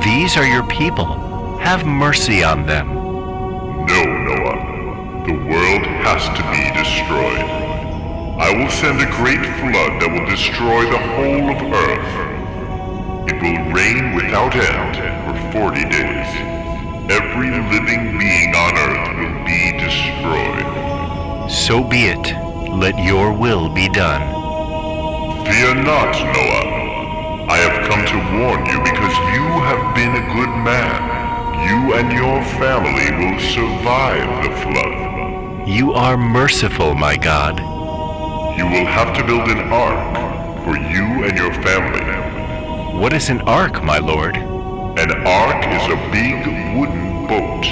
these are your people. Have mercy on them. No, Noah. The world has to be destroyed. I will send a great flood that will destroy the whole of earth. It will rain without end for 40 days. Every living being on earth will be destroyed. So be it. Let your will be done. Fear not, Noah. I have come to warn you because you have been a good man. You and your family will survive the flood. You are merciful, my God. You will have to build an ark for you and your family. What is an ark, my lord? An ark is a big wooden boat.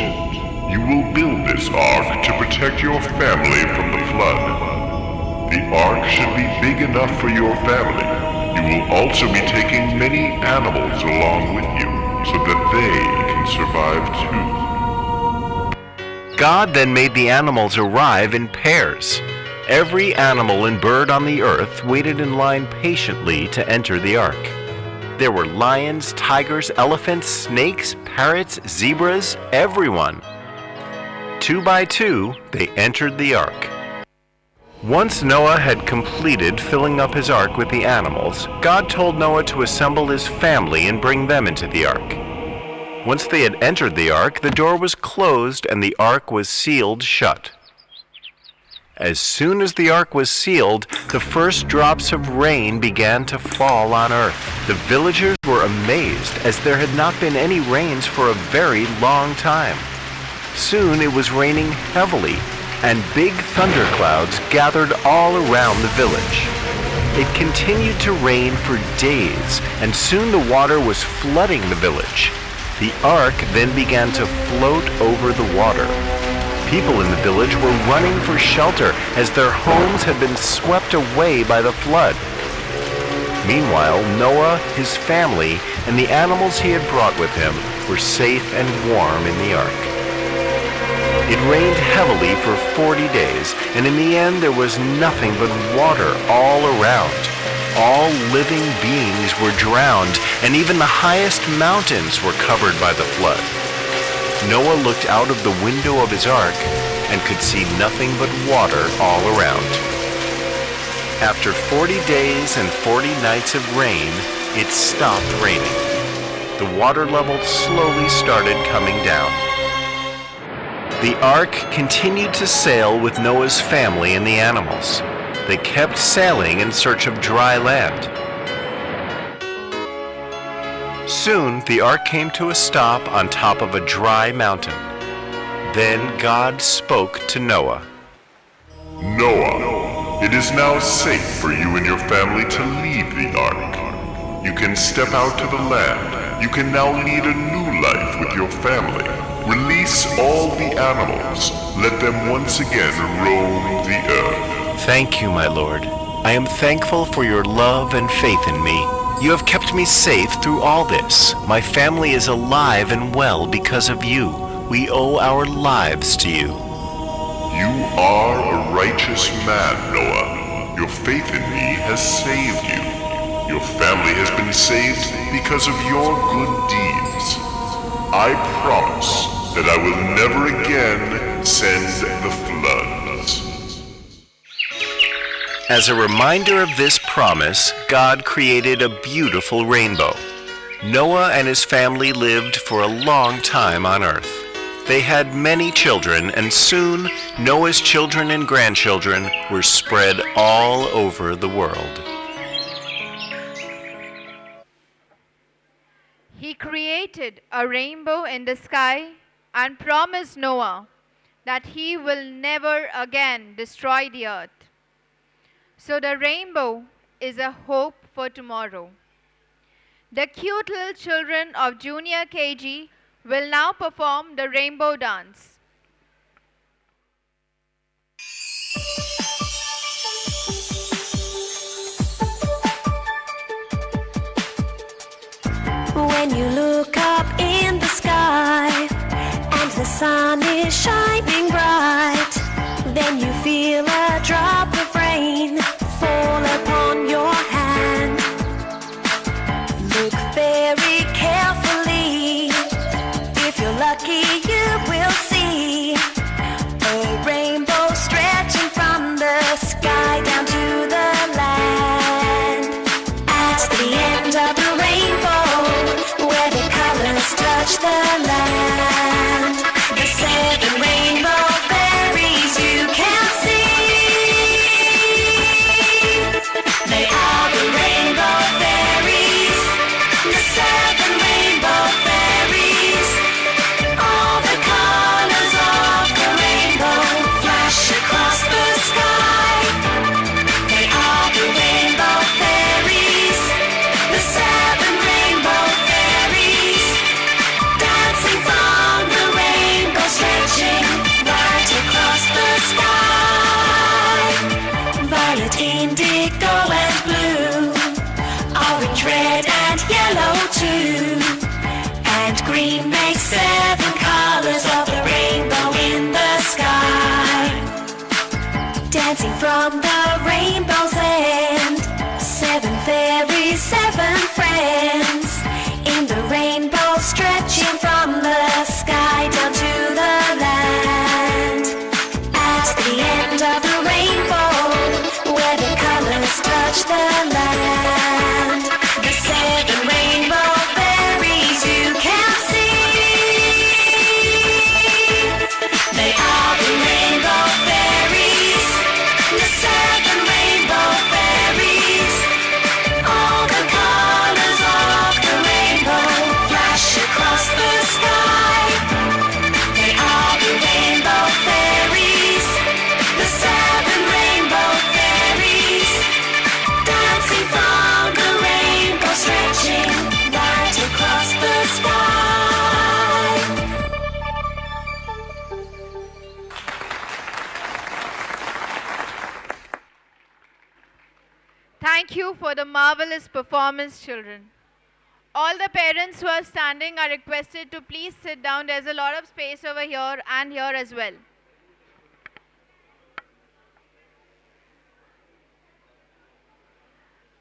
You will build this ark to protect your family from the flood. The ark should be big enough for your family. You will also be taking many animals along with you so that they can survive too. God then made the animals arrive in pairs. Every animal and bird on the earth waited in line patiently to enter the ark. There were lions, tigers, elephants, snakes, parrots, zebras, everyone. 2 by 2, they entered the ark. Once Noah had completed filling up his ark with the animals, God told Noah to assemble his family and bring them into the ark. Once they had entered the ark, the door was closed and the ark was sealed shut. As soon as the ark was sealed, the first drops of rain began to fall on earth. The villagers were amazed, as there had not been any rains for a very long time. Soon it was raining heavily, and big thunderclouds gathered all around the village. It continued to rain for days, and soon the water was flooding the village. The ark then began to float over the water. People in the village were running for shelter as their homes had been swept away by the flood. Meanwhile, Noah, his family, and the animals he had brought with him were safe and warm in the ark. It rained heavily for 40 days, and in the end there was nothing but water all around. All living beings were drowned, and even the highest mountains were covered by the flood. Noah looked out of the window of his ark and could see nothing but water all around. After 40 days and 40 nights of rain, it stopped raining. The water level slowly started coming down. The ark continued to sail with Noah's family and the animals. They kept sailing in search of dry land. Soon the ark came to a stop on top of a dry mountain. Then God spoke to Noah. Noah, it is now safe for you and your family to leave the ark. You can step out to the land. You can now lead a new life with your family. Release all the animals. Let them once again roam the earth. Thank you, my Lord. I am thankful for your love and faith in me. You have kept me safe through all this. My family is alive and well because of you. We owe our lives to you. You are a righteous man, Noah. Your faith in me has saved you. Your family has been saved because of your good deeds. I promise that I will never again send the floods. As a reminder of this promise, God created a beautiful rainbow. Noah and his family lived for a long time on earth. They had many children, and soon Noah's children and grandchildren were spread all over the world. He created a rainbow in the sky and promised Noah that he will never again destroy the earth. So the rainbow is a hope for tomorrow. The cute little children of Junior KG will now perform the rainbow dance. When you look up in the sky and the sun is shining bright, then you feel a drop of rain fall upon your hand. Look very carefully. If you're lucky, you will see a rainbow stretching from the sky down to the land. At the end of the rainbow, where the colors touch the land, the 7 rainbow fairies you can see. They are the rainbow fairies, the 7 rainbow fairies. All the colors of the rainbow flash across the sky. They are the rainbow fairies, the 7 rainbow fairies, dancing from the rainbow, stretching right across the sky. Violet, indigo and blue, orange, red and yellow too, and green makes 7 colors of the rainbow in the sky. Dancing from the rainbow's end, 7 fairies, 7 friends, in the rainbow stretching from the sky down to the land. At the end of the rainbow, where the colors touch the land, the 7 rainbow fairies you can see. They are the rainbow fairies, the 7 rainbow fairies. All the colors of the rainbow flash across the sky. They are the rainbow fairies, the 7 rainbow fairies, dancing from the rainbow, stretching right across the sky. Thank you for the marvelous performance, children. All the parents who are standing are requested to please sit down. There's a lot of space over here and here as well.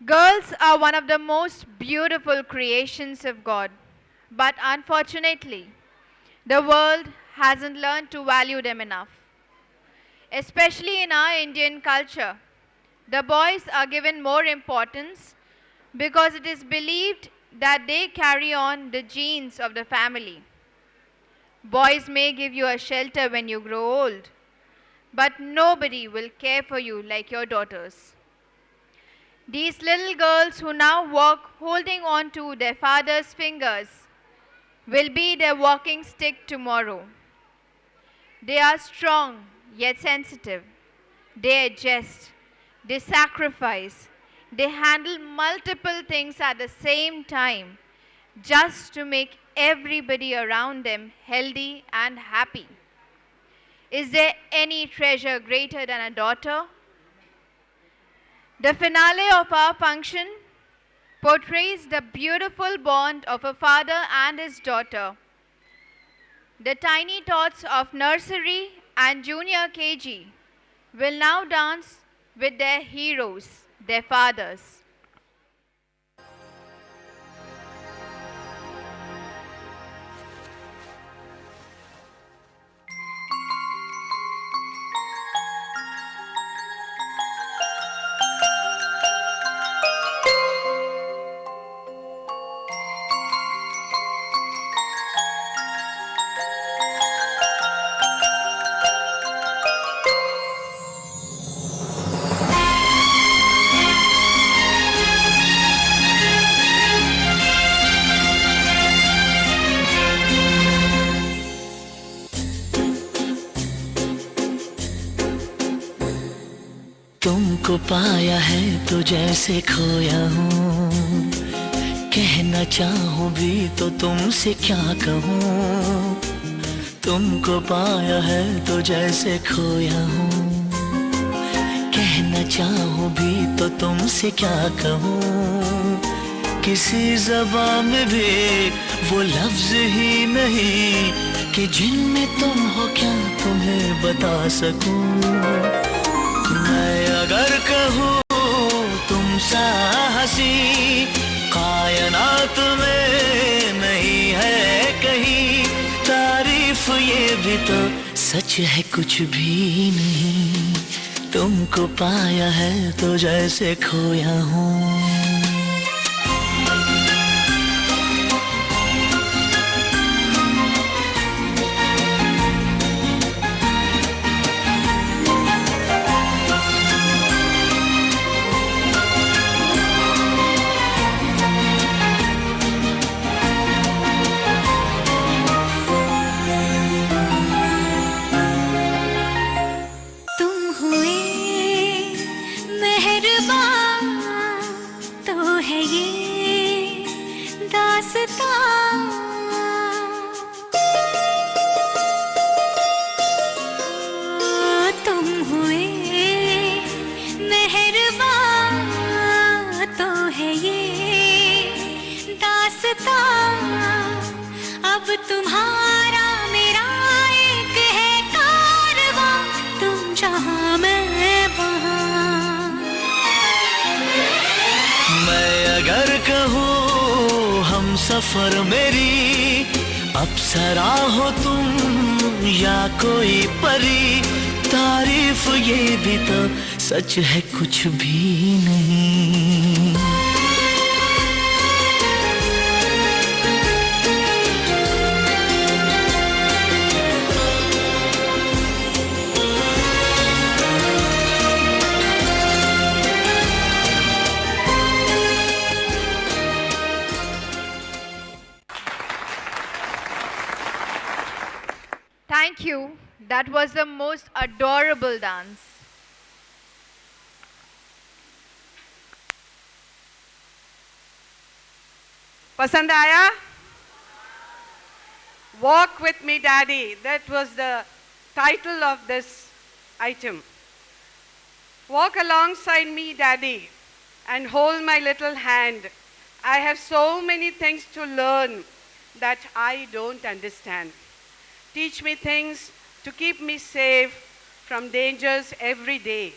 Girls are one of the most beautiful creations of God, but unfortunately, the world hasn't learned to value them enough. Especially in our Indian culture, the boys are given more importance because it is believed that they carry on the genes of the family. Boys may give you a shelter when you grow old, but nobody will care for you like your daughters. These little girls who now walk holding on to their father's fingers will be their walking stick tomorrow. They are strong yet sensitive. They adjust, they sacrifice, they handle multiple things at the same time just to make everybody around them healthy and happy. Is there any treasure greater than a daughter? The finale of our function portrays the beautiful bond of a father and his daughter. The tiny tots of nursery and junior KG will now dance with their heroes, their fathers. तुमको पाया है तो जैसे खोया हूँ, कहना चाहूँ भी तो तुमसे क्या कहूँ। तुमको पाया है तो जैसे खोया हूँ, कहना चाहूँ भी तो तुमसे क्या कहूँ। किसी ज़बान में भी वो लफ्ज़ ही नहीं कि जिनमें तुम हो क्या तुम्हें बता सकूँ। मैं अगर कहूँ तुम सा हंसी कायनात में नहीं है कहीं, तारीफ ये भी तो सच है कुछ भी नहीं। तुमको पाया है तो जैसे खोया हूँ। अब तुम्हारा मेरा एक है कारवां, तुम जहां मैं वहां। मैं अगर कहूँ हम सफर मेरी अप्सरा हो तुम या कोई परी, तारीफ ये भी तो सच है कुछ भी नहीं। Thank you. That was the most adorable dance. पसंद आया? Walk with me, Daddy. That was the title of this item. Walk alongside me, Daddy, and hold my little hand. I have so many things to learn that I don't understand. Teach me things to keep me safe from dangers every day.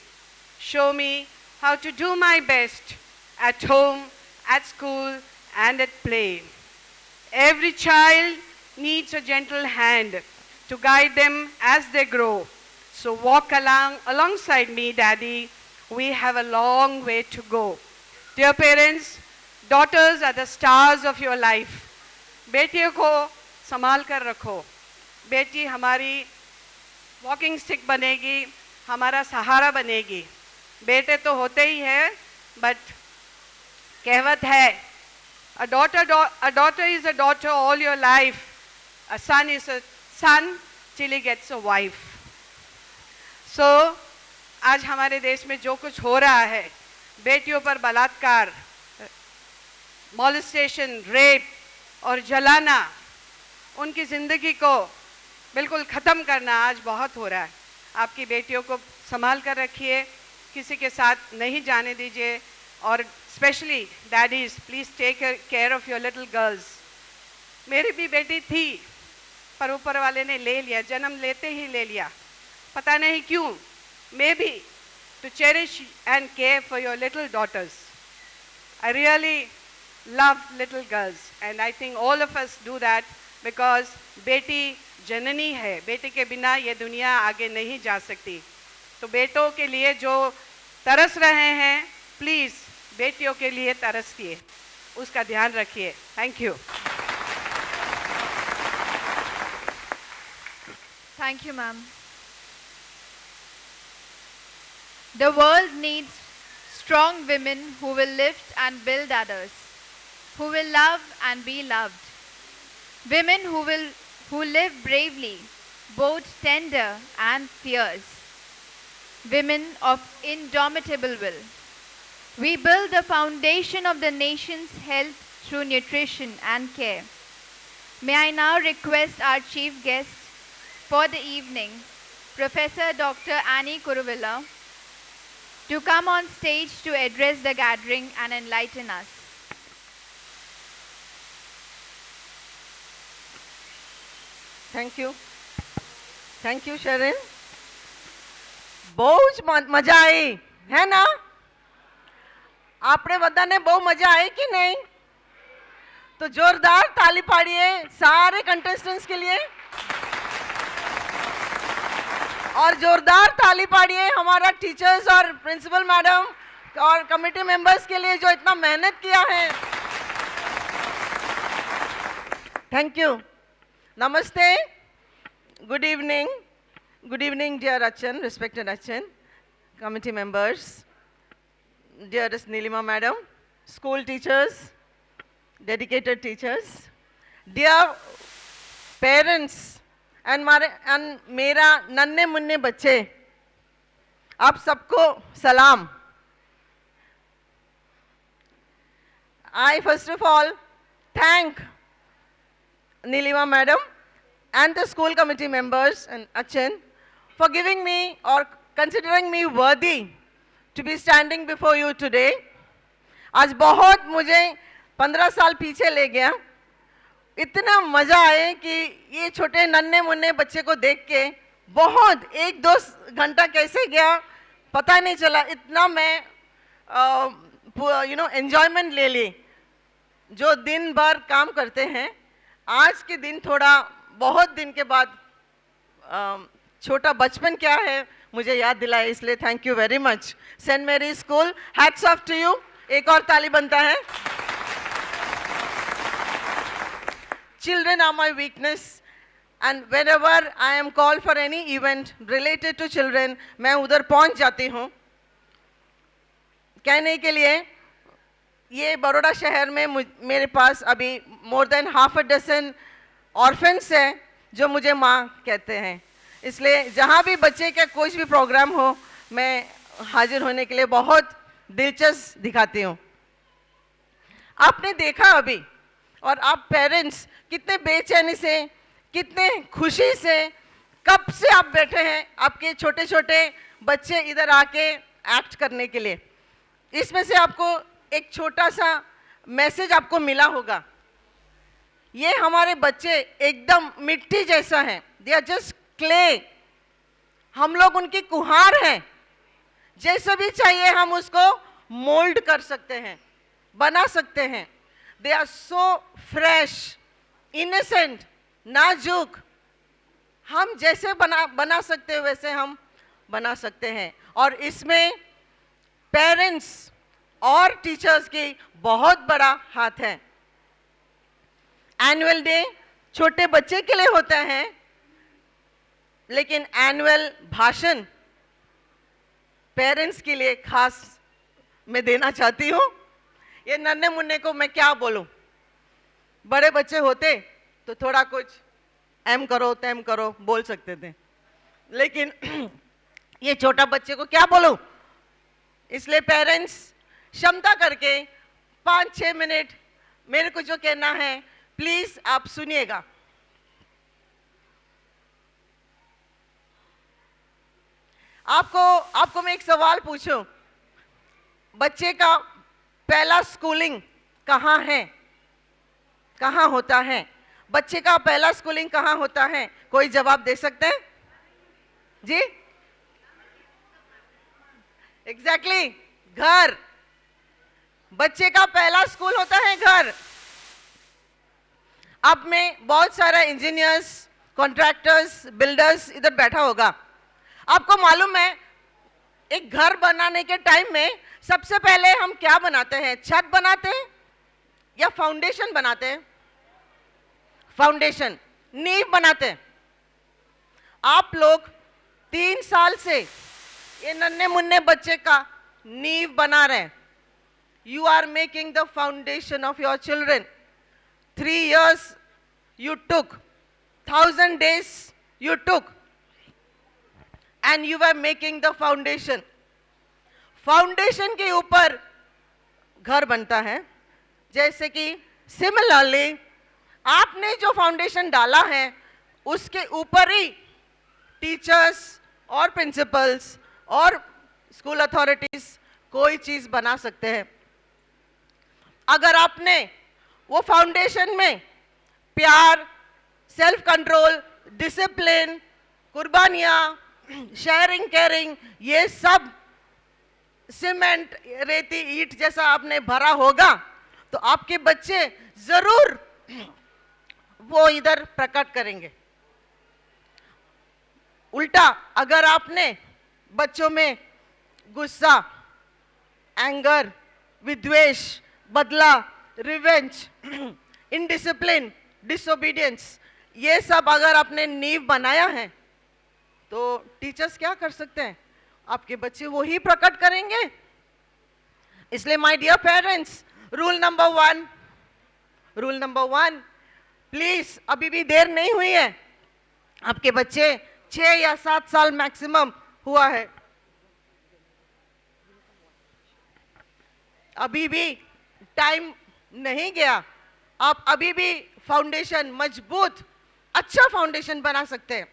Show me how to do my best at home, at school, and at play. Every child needs a gentle hand to guide them as they grow. So walk alongside me, Daddy. We have a long way to go. Dear parents, daughters are the stars of your life. बेटियों को संभाल कर रखो. बेटी हमारी walking stick बनेगी, हमारा सहारा बनेगी. बेटे तो होते ही हैं, बट कहवत है, a daughter is a daughter all your life. A son is a son till he gets a wife. So, आज हमारे देश में जो कुछ हो रहा है, बेटियों पर बलात्कार, molestation, rape और जलाना, उनकी ज़िंदगी को बिल्कुल ख़त्म करना आज बहुत हो रहा है. आपकी बेटियों को संभाल कर रखिए, किसी के साथ नहीं जाने दीजिए, और specially daddies please take care of your little girls. मेरी भी बेटी थी, पर ऊपर वाले ने ले लिया, जन्म लेते ही ले लिया, पता नहीं क्यों. May be to cherish and care for your little daughters. I really love little girls, and I think all of us do that because बेटी जननी है. बेटी के बिना ये दुनिया आगे नहीं जा सकती. तो बेटों के लिए जो तरस रहे हैं, प्लीज़ बेटियों के लिए तरसिए, उसका ध्यान रखिए. Thank you. Thank you, ma'am. The world needs strong women who will lift and build others, who will love and be loved. Women who live bravely, both tender and fierce. women of indomitable will. We build the foundation of the nation's health through nutrition and care. May I now request our chief guest for the evening, Professor Dr. Annie Kuruvilla, to come on stage to address the gathering and enlighten us. Thank you. Thank you, Sharon. બહુ જ મજા આવી હે ના? આપણે બધાને બહુ મજા આવી कि नहीं? तो जोरदार ताली पाड़िए सारे कंटेस्टेंट्स के लिए और जोरदार ताली पाड़िए हमारा टीचर्स और प्रिंसिपल मैडम और कमेटी मेंबर्स के लिए जो इतना मेहनत किया है. Thank you. नमस्ते. Good evening. Good evening, dear Achan, respected Achan, committee members, dearest Nilima madam, school teachers, dedicated teachers, dear parents and मेरा नन्हे मुन्ने बच्चे, आप सबको सलाम. I first of all thank Nilima madam and the school committee members and Achan for giving me or considering me worthy to be standing before you today. आज बहुत मुझे 15 साल पीछे ले गया. इतना मज़ा आए कि ये छोटे नन्हे मुन्ने बच्चे को देख के बहुत 1-2 घंटा कैसे गया पता नहीं चला. इतना मैं एंजॉयमेंट ले ली. जो दिन भर काम करते हैं आज के दिन थोड़ा बहुत दिन के बाद छोटा बचपन क्या है मुझे याद दिलाए, इसलिए thank you very much. Saint Mary school, hats off to you. एक और ताली बनता है. Children are my weakness and whenever I am called for any event related to children, मैं उधर पहुंच जाती हूँ. कहने के लिए ये बड़ौदा शहर में मेरे पास अभी more than half a dozen orphans हैं जो मुझे माँ कहते हैं. इसलिए जहाँ भी बच्चे का कोई भी प्रोग्राम हो मैं हाजिर होने के लिए बहुत दिलचस्प दिखाती हूँ. आपने देखा अभी और आप पेरेंट्स कितने बेचैनी से कितने खुशी से कब से आप बैठे हैं आपके छोटे छोटे बच्चे इधर आके एक्ट करने के लिए. इसमें से आपको एक छोटा सा मैसेज आपको मिला होगा. ये हमारे बच्चे एकदम मिट्टी जैसा हैं. They are just clay. हम लोग उनकी कुहार हैं. जैसे भी चाहिए हम उसको मोल्ड कर सकते हैं, बना सकते हैं. They are so fresh, innocent, नाजुक. हम जैसे बना सकते हैं वैसे हम बना सकते हैं. और इसमें पेरेंट्स और टीचर्स की बहुत बड़ा हाथ है. एनुअल डे छोटे बच्चे के लिए होता है लेकिन एनुअल भाषण पेरेंट्स के लिए खास मैं देना चाहती हूँ. ये नन्हे मुन्ने को मैं क्या बोलूँ. बड़े बच्चे होते तो थोड़ा कुछ एम करो तैम करो बोल सकते थे लेकिन ये छोटा बच्चे को क्या बोलूँ. इसलिए पेरेंट्स क्षमता करके 5-6 मिनट मेरे को जो कहना है प्लीज आप सुनिएगा. आपको मैं एक सवाल पूछूं. बच्चे का पहला स्कूलिंग कहाँ है, कहाँ होता है? बच्चे का पहला स्कूलिंग कहाँ होता है? कोई जवाब दे सकते हैं जी? एग्जैक्टली घर. बच्चे का पहला स्कूल होता है घर. अब में बहुत सारा इंजीनियर्स, कॉन्ट्रैक्टर्स, बिल्डर्स इधर बैठा होगा. आपको मालूम है एक घर बनाने के टाइम में सबसे पहले हम क्या बनाते हैं? छत बनाते हैं या फाउंडेशन बनाते हैं? फाउंडेशन, नींव बनाते हैं. आप लोग 3 साल से ये नन्हे मुन्ने बच्चे का नींव बना रहे हैं. You are making the foundation of your children. 3 years you took, 1000 days you took, and you were making the foundation. Foundation के ऊपर घर बनता है. जैसे कि सिमिलरली आपने जो फाउंडेशन डाला है उसके ऊपर ही टीचर्स और प्रिंसिपल्स और स्कूल अथॉरिटीज कोई चीज बना सकते हैं. अगर आपने वो फाउंडेशन में प्यार, सेल्फ कंट्रोल, डिसिप्लिन, कुर्बानियाँ, शेयरिंग, केयरिंग, ये सब सीमेंट, रेती, ईंट जैसा आपने भरा होगा तो आपके बच्चे जरूर वो इधर प्रकट करेंगे. उल्टा अगर आपने बच्चों में गुस्सा, एंगर, विद्वेष, बदला, रिवेंज, इनडिसिप्लिन, डिसोबीडियंस, ये सब अगर आपने नींव बनाया है तो टीचर्स क्या कर सकते हैं? आपके बच्चे वो ही प्रकट करेंगे. इसलिए my dear parents, rule number one, please अभी भी देर नहीं हुई है. आपके बच्चे 6 या 7 साल मैक्सिमम हुआ है, अभी भी टाइम नहीं गया. आप अभी भी फाउंडेशन मजबूत, अच्छा फाउंडेशन बना सकते हैं,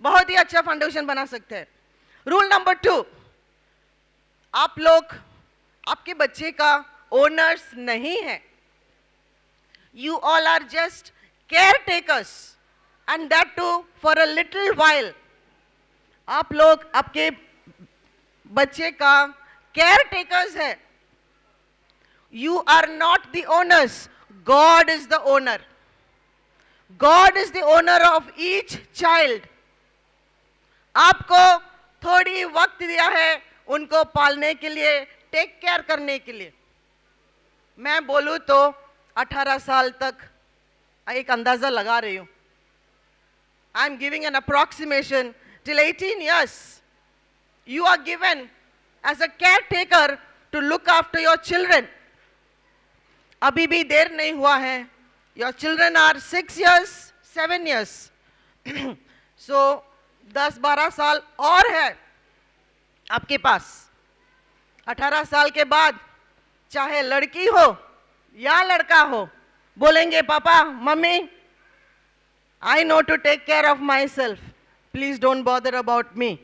बहुत ही अच्छा फाउंडेशन बना सकते हैं. रूल नंबर 2, आप लोग आपके बच्चे का ओनर्स नहीं है. You all are just caretakers and that too for a little while. आप लोग आपके बच्चे का केयर टेकर्स है. You are not the owners. God is the owner. God is the owner of each child. आपको थोड़ी वक्त दिया है उनको पालने के लिए, टेक केयर करने के लिए. मैं बोलूँ तो 18 साल तक एक अंदाजा लगा रही हूँ. I am giving an approximation till 18 years. You are given as a caretaker to look after your children. अभी भी देर नहीं हुआ है. Your children are 6 years, 7 years. So 10-12 साल और है आपके पास. 18 साल के बाद चाहे लड़की हो या लड़का हो, बोलेंगे पापा, mummy, I know to take care of myself. Please don't bother about me.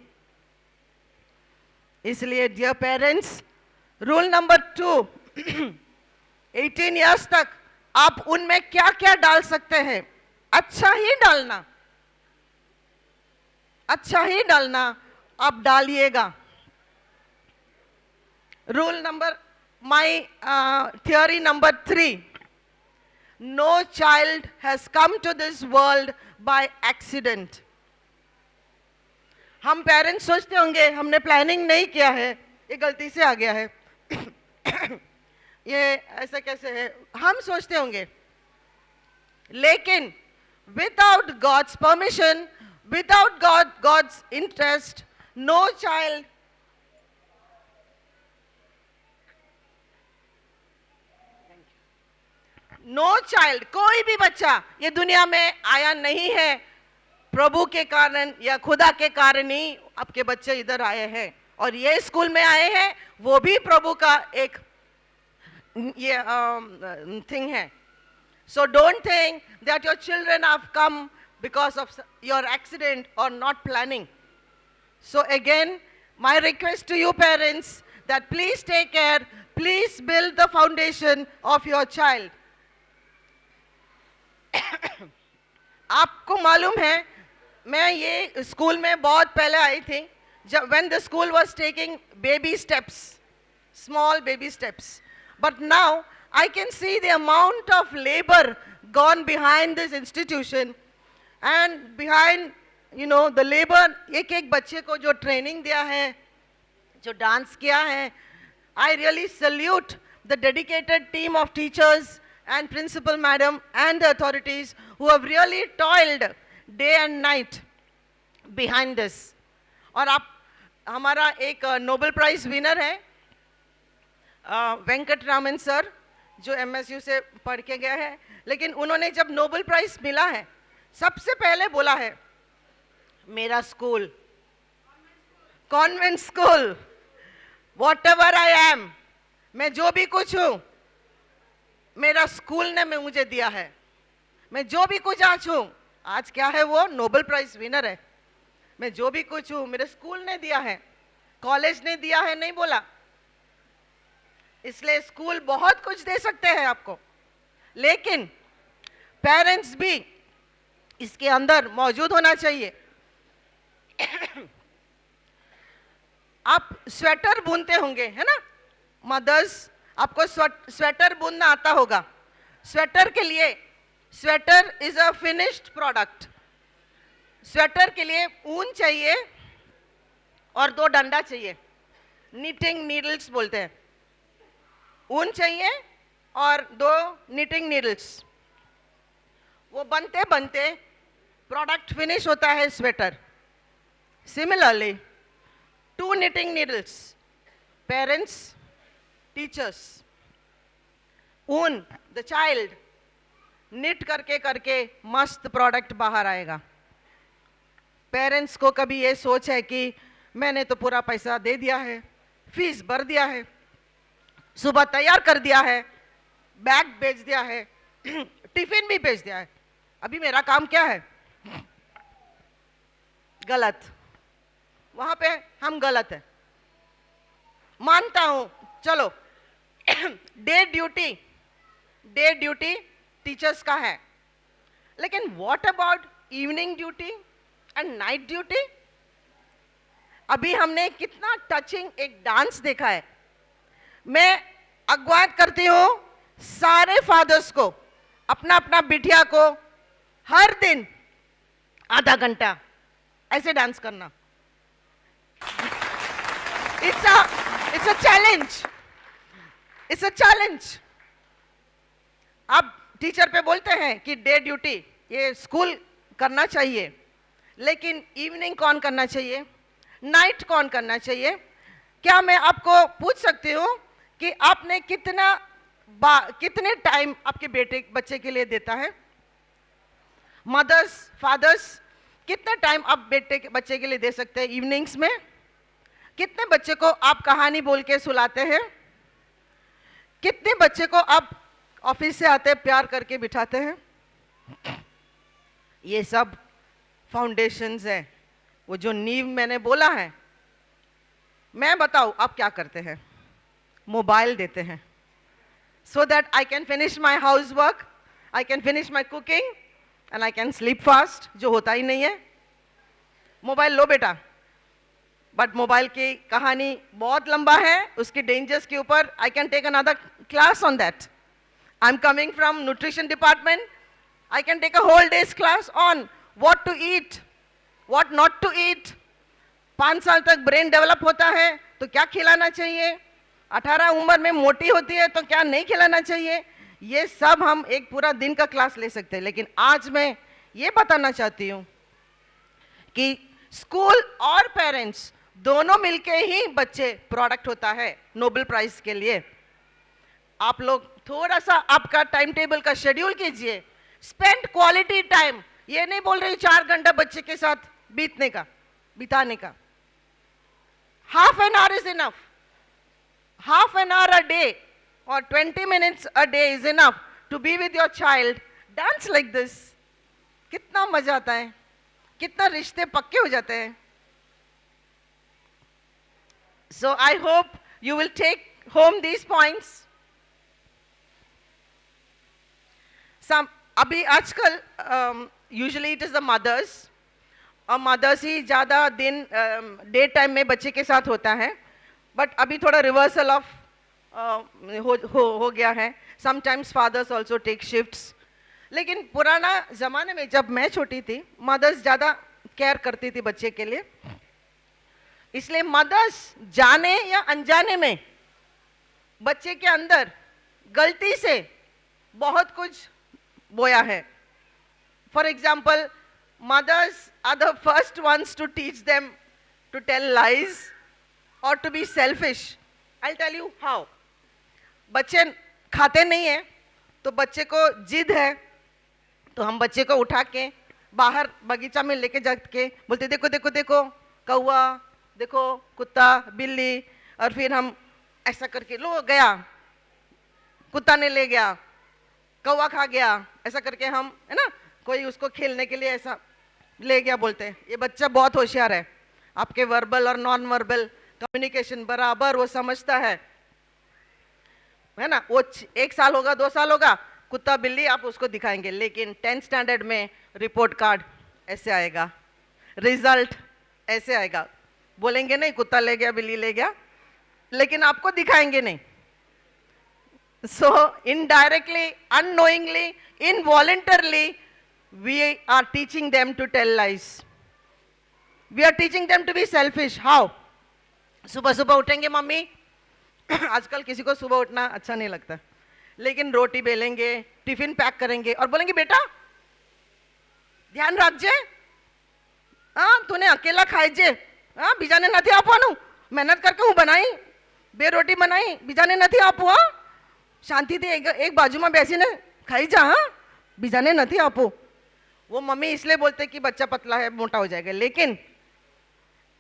इसलिए dear parents, rule number 2, 18 years तक आप उनमें क्या क्या डाल सकते हैं, अच्छा ही डालना, अच्छा ही डालना, आप डालिएगा. Rule number, my theory number 3, no child has come to this world by accident. हम पेरेंट्स सोचते होंगे हमने प्लानिंग नहीं किया है, ये गलती से आ गया है, ये ऐसा कैसे है, हम सोचते होंगे. लेकिन without God's permission, without God's interest, no child कोई भी बच्चा ये दुनिया में आया नहीं है प्रभु के कारण या खुदा के कारण ही आपके बच्चे इधर आए हैं. और ये स्कूल में आए हैं वो भी प्रभु का एक ये थिंग है. So don't think that your children have come because of your accident or not planning. So again, my request to you parents that please take care, please build the foundation of your child. आपको मालूम है, मैं ये school में बहुत पहले आई थी, जब when the school was taking baby steps, small baby steps. But now I can see the amount of labor gone behind this institution and behind, you know, the labor. एक एक बच्चे को जो ट्रेनिंग दिया है, जो डांस किया है, I really salute the dedicated team of teachers and principal madam and the authorities who have really toiled day and night behind this. और आप हमारा एक नोबेल प्राइज विनर है वेंकट रामन सर, जो MSU से पढ़ के गया है, लेकिन उन्होंने जब नोबेल प्राइज मिला है सबसे पहले बोला है मेरा school convent school, what ever I am, मैं जो भी कुछ हूं मेरा स्कूल ने मुझे दिया है। मैं जो भी कुछ आज हूं, आज क्या है वो नोबेल प्राइज विनर है। मैं जो भी कुछ हूं मेरे स्कूल ने दिया है, कॉलेज ने दिया है नहीं बोला। इसलिए स्कूल बहुत कुछ दे सकते हैं आपको, लेकिन पेरेंट्स भी इसके अंदर मौजूद होना चाहिए। आप स्वेटर बुनते होंगे, है ना मदर्स, आपको स्वेटर बुनना आता होगा। स्वेटर के लिए, sweater is a finished product. Sweater के लिए ऊन चाहिए और 2 डंडा चाहिए, नीटिंग नीडल्स बोलते हैं। ऊन चाहिए और 2 नीटिंग नीडल्स। वो बनते बनते प्रोडक्ट फिनिश होता है sweater. Similarly 2 knitting needles, parents, teachers, ऊन, the child, knit करके करके मस्त प्रोडक्ट बाहर आएगा। पेरेंट्स को कभी ये सोच है कि मैंने तो पूरा पैसा दे दिया है, फीस भर दिया है, सुबह तैयार कर दिया है, बैग भेज दिया है, टिफिन भी भेज दिया है, अभी मेरा काम क्या है? गलत। वहां पे हम गलत है, मानता हूं, चलो। डे ड्यूटी टीचर्स का है, लेकिन what about evening duty and night duty? अभी हमने कितना टचिंग एक डांस देखा है। मैं अगवाद करती हूं सारे फादर्स को, अपना अपना बिटिया को हर दिन आधा घंटा ऐसे डांस करना। It's a challenge. अब टीचर पे बोलते हैं कि डे ड्यूटी ये स्कूल करना चाहिए, लेकिन इवनिंग कौन करना चाहिए, नाइट कौन करना चाहिए? क्या मैं आपको पूछ सकती हूँ कि आपने कितने टाइम आपके बच्चे के लिए देता है? मदर्स, फादर्स, कितने टाइम आप बच्चे के लिए दे सकते हैं इवनिंग्स में? कितने बच्चे को आप कहानी बोल के सुलाते हैं? कितने बच्चे को आप ऑफिस से आते प्यार करके बिठाते हैं? ये सब फाउंडेशंस है, वो जो नींव मैंने बोला है। मैं बताऊं आप क्या करते हैं? मोबाइल देते हैं, so that I can finish my housework, I can finish my cooking and I can sleep fast, जो होता ही नहीं है। मोबाइल लो बेटा, बट मोबाइल की कहानी बहुत लंबा है, उसके डेंजर्स के ऊपर I can take another class on that. I'm coming from nutrition department, I can take a whole day's class on what to eat, what not to eat. 5 साल तक ब्रेन डेवलप होता है तो क्या खिलाना चाहिए, 18 उम्र में मोटी होती है तो क्या नहीं खिलाना चाहिए, ये सब हम एक पूरा दिन का क्लास ले सकते हैं। लेकिन आज मैं ये बताना चाहती हूँ कि स्कूल और पेरेंट्स दोनों मिलके ही बच्चे प्रोडक्ट होता है नोबेल प्राइज के लिए। आप लोग थोड़ा सा आपका टाइम टेबल का शेड्यूल कीजिए, स्पेंड क्वालिटी टाइम। ये नहीं बोल रही 4 घंटा बच्चे के साथ बिताने का। Half an hour is enough, half an hour a day or 20 minutes a day is enough to be with your child. Dance like this. कितना मजा आता है, कितना रिश्ते पक्के हो जाते हैं। So I hope you will take home these points. अभी आजकल usually it is the mothers, और mothers ही ज़्यादा दिन डे टाइम में बच्चे के साथ होता है, बट अभी थोड़ा रिवर्सल ऑफ हो गया है। Sometimes fathers also take shifts. लेकिन पुराना ज़माने में जब मैं छोटी थी, मदर्स ज़्यादा केयर करती थी बच्चे के लिए। इसलिए मदर्स जाने या अनजाने में बच्चे के अंदर गलती से बहुत कुछ बोया है। For example, mothers are the first ones to teach them to tell lies or to be selfish. I'll tell you how. बच्चे खाते नहीं है तो बच्चे को जिद है, तो हम बच्चे को उठा के बाहर बगीचा में लेके जाके बोलते देखो देखो देखो कौवा देखो कुत्ता बिल्ली, और फिर हम ऐसा करके लो गया, कुत्ता ने ले गया, कौवा खा गया, ऐसा करके हम, है ना, कोई उसको खेलने के लिए ऐसा ले गया बोलते हैं। ये बच्चा बहुत होशियार है, आपके वर्बल और नॉन वर्बल कम्युनिकेशन बराबर वो समझता है ना। वो 1 साल होगा, 2 साल होगा, कुत्ता बिल्ली आप उसको दिखाएंगे, लेकिन 10th स्टैंडर्ड में रिपोर्ट कार्ड ऐसे आएगा, रिजल्ट ऐसे आएगा, बोलेंगे नहीं कुत्ता ले गया बिल्ली ले गया, लेकिन आपको दिखाएंगे नहीं। So indirectly, unknowingly, involuntarily, we are teaching them to tell lies. We are teaching them to be selfish. How? सुबह सुबह उठेंगे मम्मी, आजकल किसी को सुबह उठना अच्छा नहीं लगता, लेकिन रोटी बेलेंगे, टिफिन पैक करेंगे और बोलेंगे बेटा ध्यान रखजे, हाँ तूने अकेला खाइजे, हाँ बीजाने નથી આપવાનું, મહેનત करके હું બનાઈ, બે રોટી બનાઈ, બીજાને નથી આપવું, હા શાંતિથી એક બાજુમાં બેસીને ખાઈ જા, હા બીજાને નથી આપવું। वो मम्मी इसलिए बोलते कि बच्चा पतला है मोटा हो जाएगा, लेकिन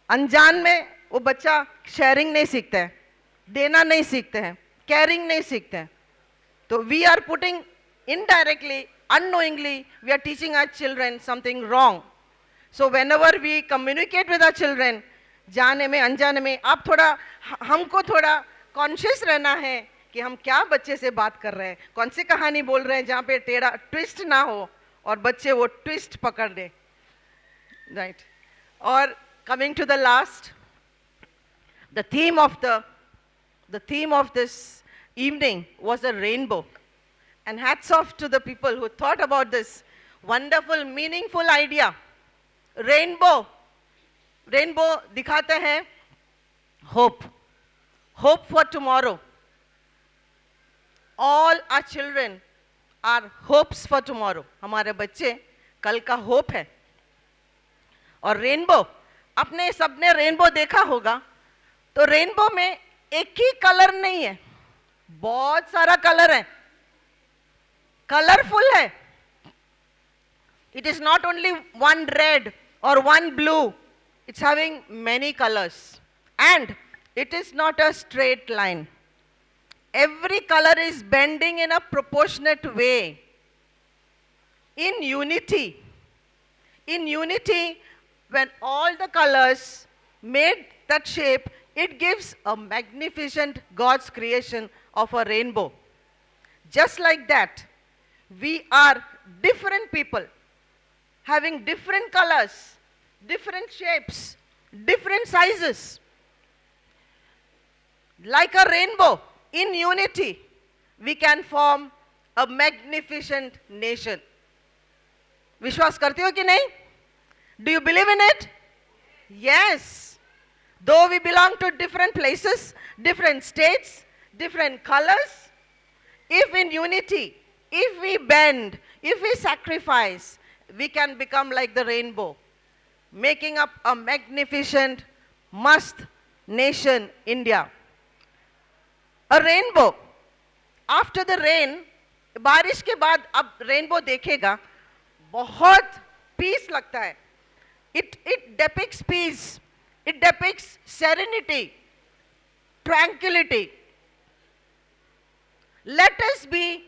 अनजान में वो बच्चा शेयरिंग नहीं सीखता है, देना नहीं सीखते हैं, केयरिंग नहीं सीखते हैं। तो we are putting indirectly, unknowingly, we are teaching our children something wrong. So whenever we communicate with our children, जाने में अनजाने में, आप थोड़ा हमको थोड़ा कॉन्शियस रहना है कि हम क्या बच्चे से बात कर रहे हैं, कौन सी कहानी बोल रहे हैं जहाँ पे टेढ़ा ट्विस्ट ना हो और बच्चे वो ट्विस्ट पकड़ दे, राइट। और coming to the last, the theme of this evening was a rainbow, and hats off to the people who thought about this wonderful meaningful idea। rainbow दिखाते हैं hope for tomorrow। all our children are hopes for tomorrow। हमारे बच्चे कल का hope है। और rainbow, आपने सबने रेनबो देखा होगा, तो रेनबो में एक ही कलर नहीं है, बहुत सारा कलर है, कलरफुल है। It is not only one red or one blue, it's having many colors, and it is not a straight line. Every color is bending in a proportionate way, in unity, when all the colors made that shape, it gives a magnificent God's creation of a rainbow. Just like that, we are different people, having different colors, different shapes, different sizes. Like a rainbow, in unity, we can form a magnificent nation. विश्वास करते हो कि नहीं? Do you believe in it? Yes. Though we belong to different places, different states, different colors, if in unity, if we bend, if we sacrifice, we can become like the rainbow, making up a magnificent, mast nation, India. A rainbow. After the rain, बारिश के बाद अब rainbow देखेगा, बहुत piece लगता है। It depicts peace. It depicts serenity, tranquility. Let us be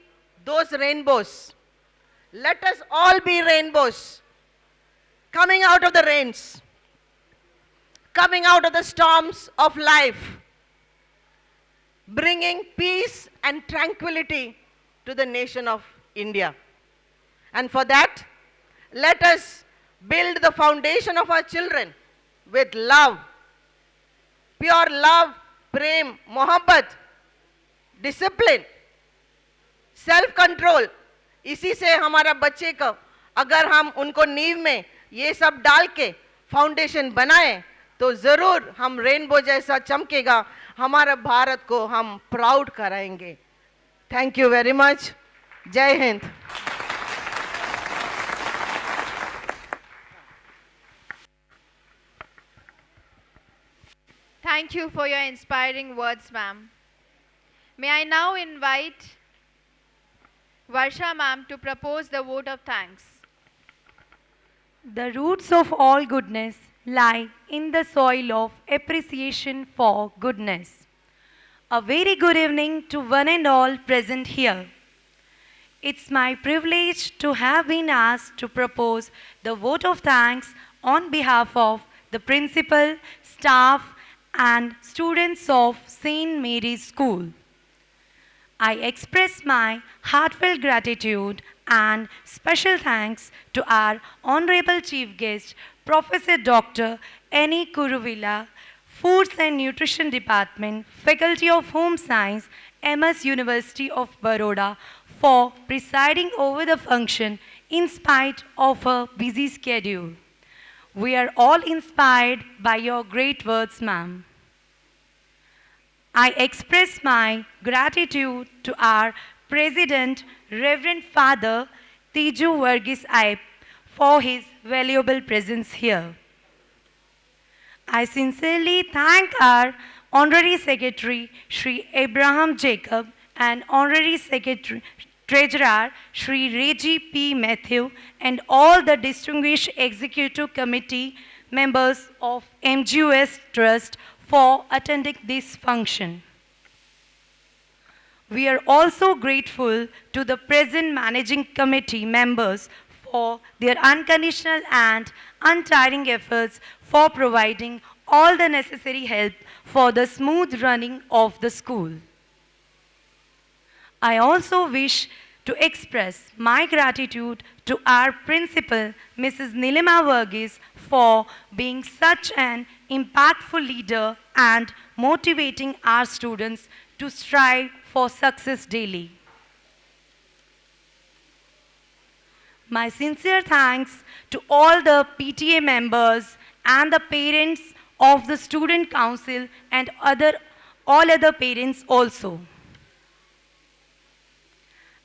those rainbows. Let us all be rainbows, coming out of the rains, coming out of the storms of life, bringing peace and tranquility to the nation of India. And for that, let us build the foundation of our children with love, pure love, prem, mohabbat, discipline, self-control. इसी से हमारा बच्चे को, अगर हम उनको नींव में ये सब डाल के फाउंडेशन बनाएं, तो ज़रूर हम रेनबो जैसा चमकेगा, हमारा भारत को हम प्राउड कराएंगे। Thank you very much. जय Hind. Thank you for your inspiring words, ma'am. May I now invite Varsha ma'am to propose the vote of thanks. The roots of all goodness lie in the soil of appreciation for goodness. A very good evening to one and all present here. It's my privilege to have been asked to propose the vote of thanks on behalf of the principal, staff, and students of St. Mary's School. I express my heartfelt gratitude and special thanks to our Honorable Chief Guest, Professor Dr. Annie Kuruvilla, Foods and Nutrition Department, Faculty of Home Science, MS University of Baroda, for presiding over the function in spite of her busy schedule. We are all inspired by your great words, ma'am. I express my gratitude to our President, Reverend Father Tiju Varghese Ayyap, for his valuable presence here. I sincerely thank our Honorary Secretary, Shri Abraham Jacob, and Honorary Secretary, Treasurer, Shri Reggie P. Matthew, and all the distinguished Executive Committee members of MGUS Trust for attending this function. We are also grateful to the present Managing Committee members for their unconditional and untiring efforts for providing all the necessary help for the smooth running of the school. I also wish to express my gratitude to our principal, Mrs. Nilima Varghese, for being such an impactful leader and motivating our students to strive for success daily. My sincere thanks to all the PTA members and the parents of the Student Council and all other parents also.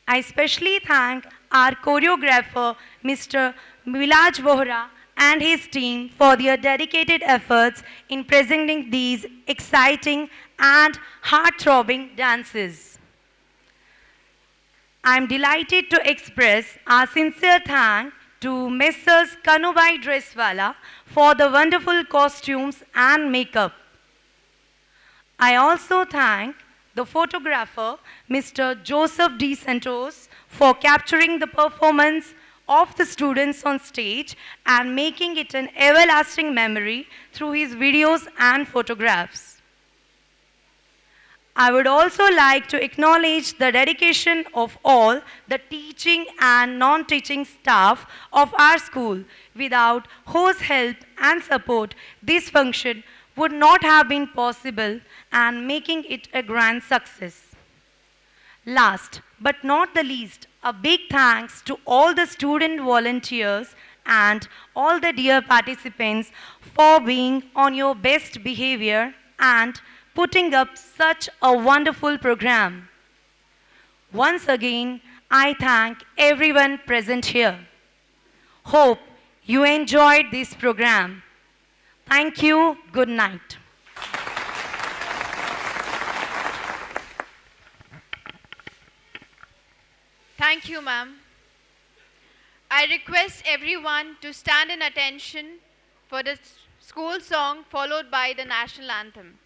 I especially thank our choreographer, Mr. Milaj Vohra, and his team for their dedicated efforts in presenting these exciting and heart-throbbing dances. I am delighted to express our sincere thanks to Messrs. Kanubai Dresswala for the wonderful costumes and makeup. I also thank the photographer, Mr. Joseph D. Santos, for capturing the performance of the students on stage and making it an everlasting memory through his videos and photographs. I would also like to acknowledge the dedication of all the teaching and non-teaching staff of our school, without whose help and support this function would not have been possible and making it a grand success. Last but not the least, a big thanks to all the student volunteers and all the dear participants for being on your best behavior and putting up such a wonderful program. Once again, I thank everyone present here. Hope you enjoyed this program. Thank you. Good night. Thank you, ma'am. I request everyone to stand in attention for the school song followed by the national anthem.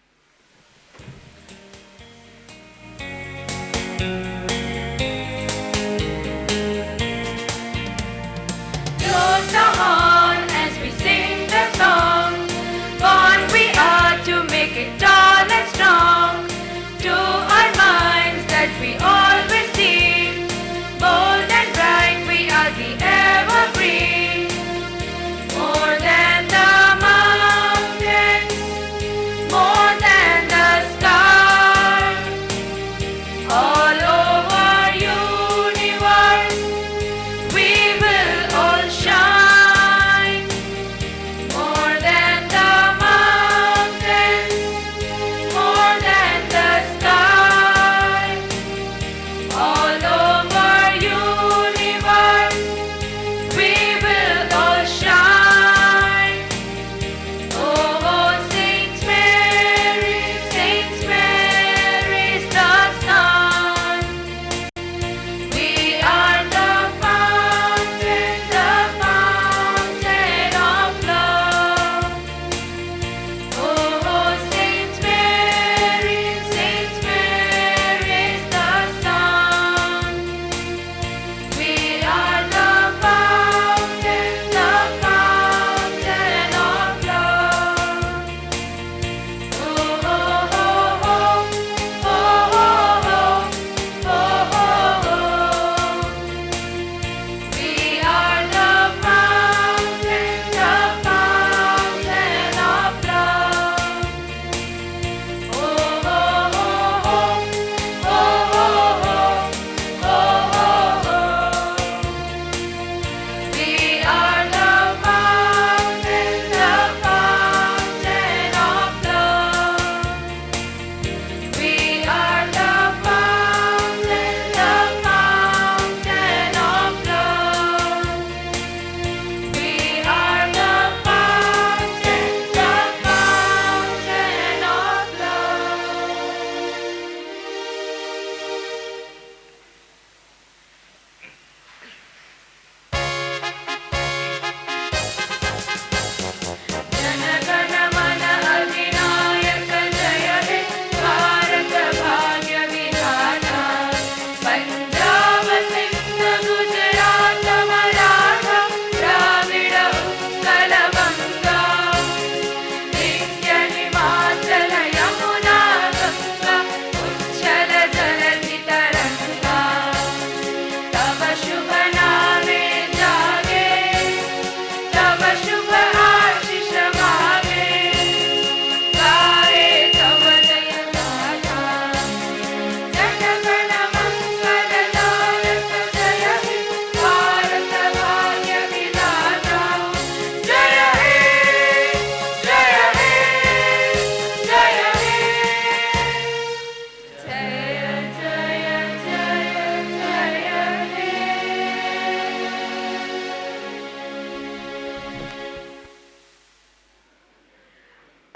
Toast the horn as we sing the song. Born we are to make it tall and strong. To our minds that we always see. Bold and bright, we are the evergreen. More than the mountains, more than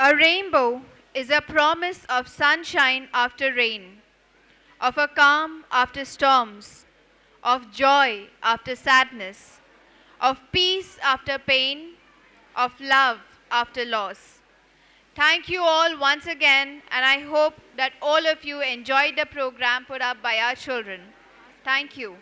A rainbow is a promise of sunshine after rain, of a calm after storms, of joy after sadness, of peace after pain, of love after loss. Thank you all once again, and I hope that all of you enjoyed the program put up by our children. Thank you.